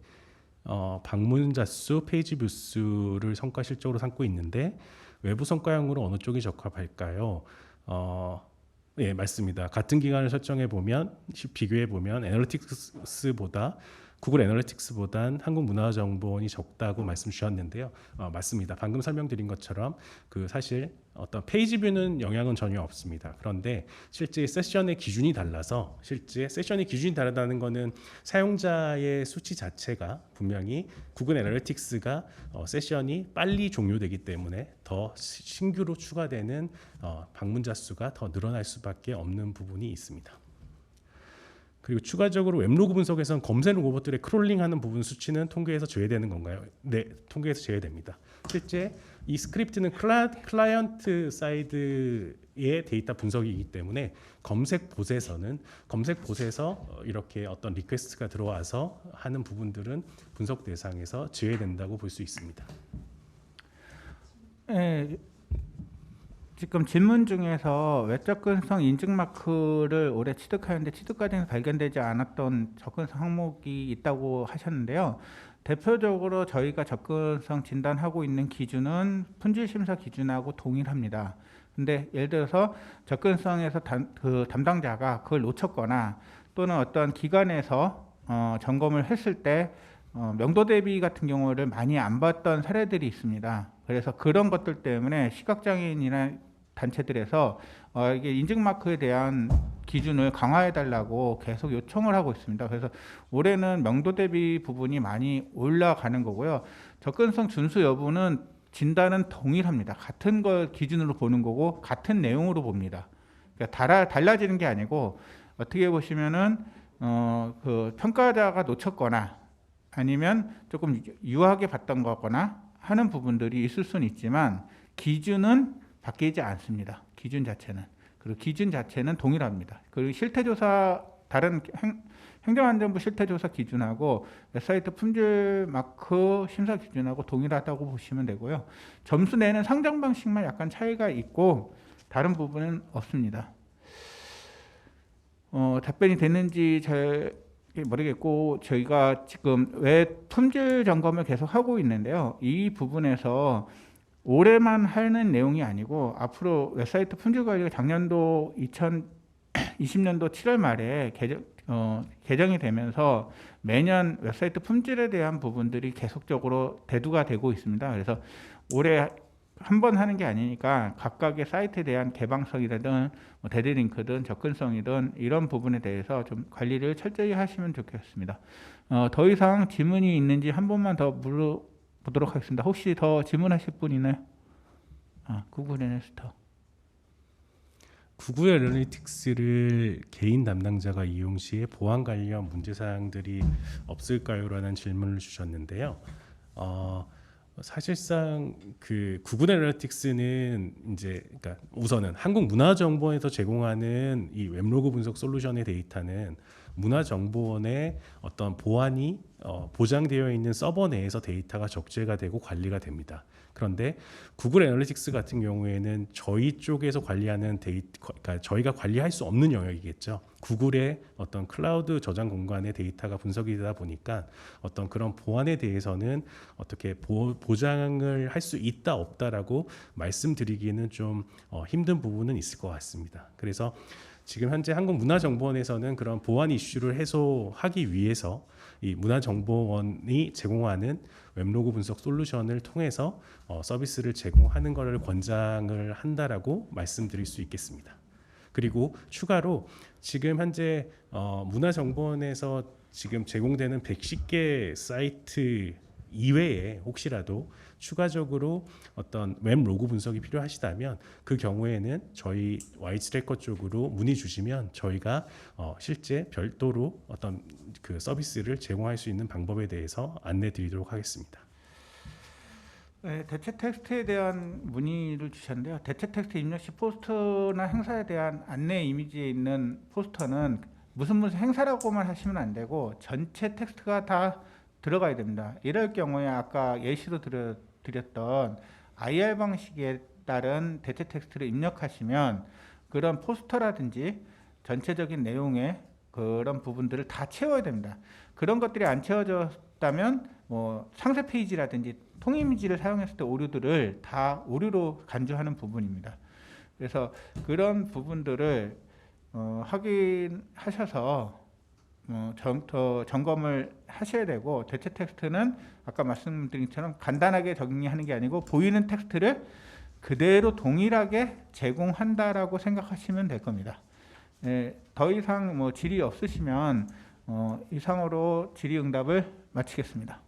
방문 자수, 페이지 뷰 수를 성과 실적으로 삼고 있는데 외부 성과형으로 어느 쪽이 적합할까요? 예, 맞습니다. 같은 기간을 설정해 보면 비교해 보면 구글 애널리틱스보단 한국문화정보원이 적다고 말씀 주셨는데요. 맞습니다. 방금 설명드린 것처럼 그 사실 어떤 페이지 뷰는 영향은 전혀 없습니다. 그런데 실제 세션의 기준이 달라서 실제 세션의 기준이 다르다는 것은 사용자의 수치 자체가 분명히 구글 애널리틱스가 세션이 빨리 종료되기 때문에 더 신규로 추가되는 방문자 수가 더 늘어날 수밖에 없는 부분이 있습니다. 그리고 추가적으로 웹로그 분석에서는 검색 로봇들의 크롤링하는 부분 수치는 통계에서 제외되는 건가요? 네, 통계에서 제외됩니다. 실제 이 스크립트는 클라이언트 사이드의 데이터 분석이기 때문에 검색 봇에서 이렇게 어떤 리퀘스트가 들어와서 하는 부분들은 분석 대상에서 제외된다고 볼 수 있습니다. 네, 지금 질문 중에서 외적 접근성 인증 마크를 올해 취득하였는데 취득 과정에서 발견되지 않았던 접근성 항목이 있다고 하셨는데요. 대표적으로 저희가 접근성 진단하고 있는 기준은 품질 심사 기준하고 동일합니다. 근데 예를 들어서 접근성에서 그 담당자가 그걸 놓쳤거나 또는 어떤 기관에서 점검을 했을 때 명도 대비 같은 경우를 많이 안 봤던 사례들이 있습니다. 그래서 그런 것들 때문에 시각장애인이나 단체들에서 이게 인증마크에 대한 기준을 강화해 달라고 계속 요청을 하고 있습니다. 그래서 올해는 명도 대비 부분이 많이 올라가는 거고요. 접근성 준수 여부는 진단은 동일합니다. 같은 걸 기준으로 보는 거고 같은 내용으로 봅니다. 그러니까 달라지는 게 아니고 어떻게 보시면은 그 평가자가 놓쳤거나 아니면 조금 유하게 봤던 거거나 하는 부분들이 있을 수는 있지만 기준은 바뀌지 않습니다. 기준 자체는. 그리고 기준 자체는 동일합니다. 그리고 실태조사 다른 행정안전부 실태조사 기준하고 웹사이트 품질 마크 심사 기준하고 동일하다고 보시면 되고요. 점수 내는 상정 방식만 약간 차이가 있고 다른 부분은 없습니다. 답변이 됐는지 잘 모르겠고 저희가 지금 왜 품질 점검을 계속 하고 있는데요. 이 부분에서 올해만 하는 내용이 아니고 앞으로 웹사이트 품질 관리가 작년도 2020년도 7월 말에 개정이 되면서 매년 웹사이트 품질에 대한 부분들이 계속적으로 대두가 되고 있습니다. 그래서 올해 한 번 하는 게 아니니까 각각의 사이트에 대한 개방성이라든 데드링크든 접근성이든 이런 부분에 대해서 좀 관리를 철저히 하시면 좋겠습니다. 더 이상 질문이 있는지 한 번만 더 물어보도록 하겠습니다. 혹시 더 질문하실 분 있나요? 구글 애널리스트. 구글 애널리틱스를 개인 담당자가 이용 시에 보안 관련 문제 사항들이 없을까요?라는 질문을 주셨는데요. 사실상 그 구글 애널리틱스는 이제 그러니까 우선은 한국문화정보원에서 제공하는 이 웹로그 분석 솔루션의 데이터는 문화정보원의 어떤 보안이 보장되어 있는 서버 내에서 데이터가 적재가 되고 관리가 됩니다. 그런데 구글 애널리틱스 같은 경우에는 저희 쪽에서 관리하는 그러니까 저희가 관리할 수 없는 영역이겠죠. 구글의 어떤 클라우드 저장 공간의 데이터가 분석이 되다 보니까 어떤 그런 보안에 대해서는 어떻게 보장을 할 수 있다 없다라고 말씀드리기는 좀 힘든 부분은 있을 것 같습니다. 그래서 지금 현재 한국문화정보원에서는 그런 보안 이슈를 해소하기 위해서 이 문화정보원이 제공하는 웹로그 분석 솔루션을 통해서 서비스를 제공하는 것을 권장을 한다라고 말씀드릴 수 있겠습니다. 그리고 추가로 지금 현재 문화정보원에서 지금 제공되는 110개 사이트 이외에 혹시라도 추가적으로 어떤 웹 로그 분석이 필요하시다면 그 경우에는 저희 와이츠트래커 쪽으로 문의 주시면 저희가 실제 별도로 어떤 그 서비스를 제공할 수 있는 방법에 대해서 안내 드리도록 하겠습니다. 네, 대체 텍스트에 대한 문의를 주셨는데요. 대체 텍스트 입력 시 포스터나 행사에 대한 안내 이미지에 있는 포스터는 무슨 행사라고만 하시면 안 되고 전체 텍스트가 다 들어가야 됩니다. 이럴 경우에 아까 예시로 드렸던 IR 방식에 따른 대체 텍스트를 입력하시면 그런 포스터라든지 전체적인 내용의 그런 부분들을 다 채워야 됩니다. 그런 것들이 안 채워졌다면 뭐 상세 페이지라든지 통이미지를 사용했을 때 오류들을 다 오류로 간주하는 부분입니다. 그래서 그런 부분들을 확인하셔서 더 점검을 하셔야 되고, 대체 텍스트는 아까 말씀드린 것처럼 간단하게 정리하는 게 아니고 보이는 텍스트를 그대로 동일하게 제공한다라고 생각하시면 될 겁니다. 더 이상 질의 없으시면 이상으로 질의응답을 마치겠습니다.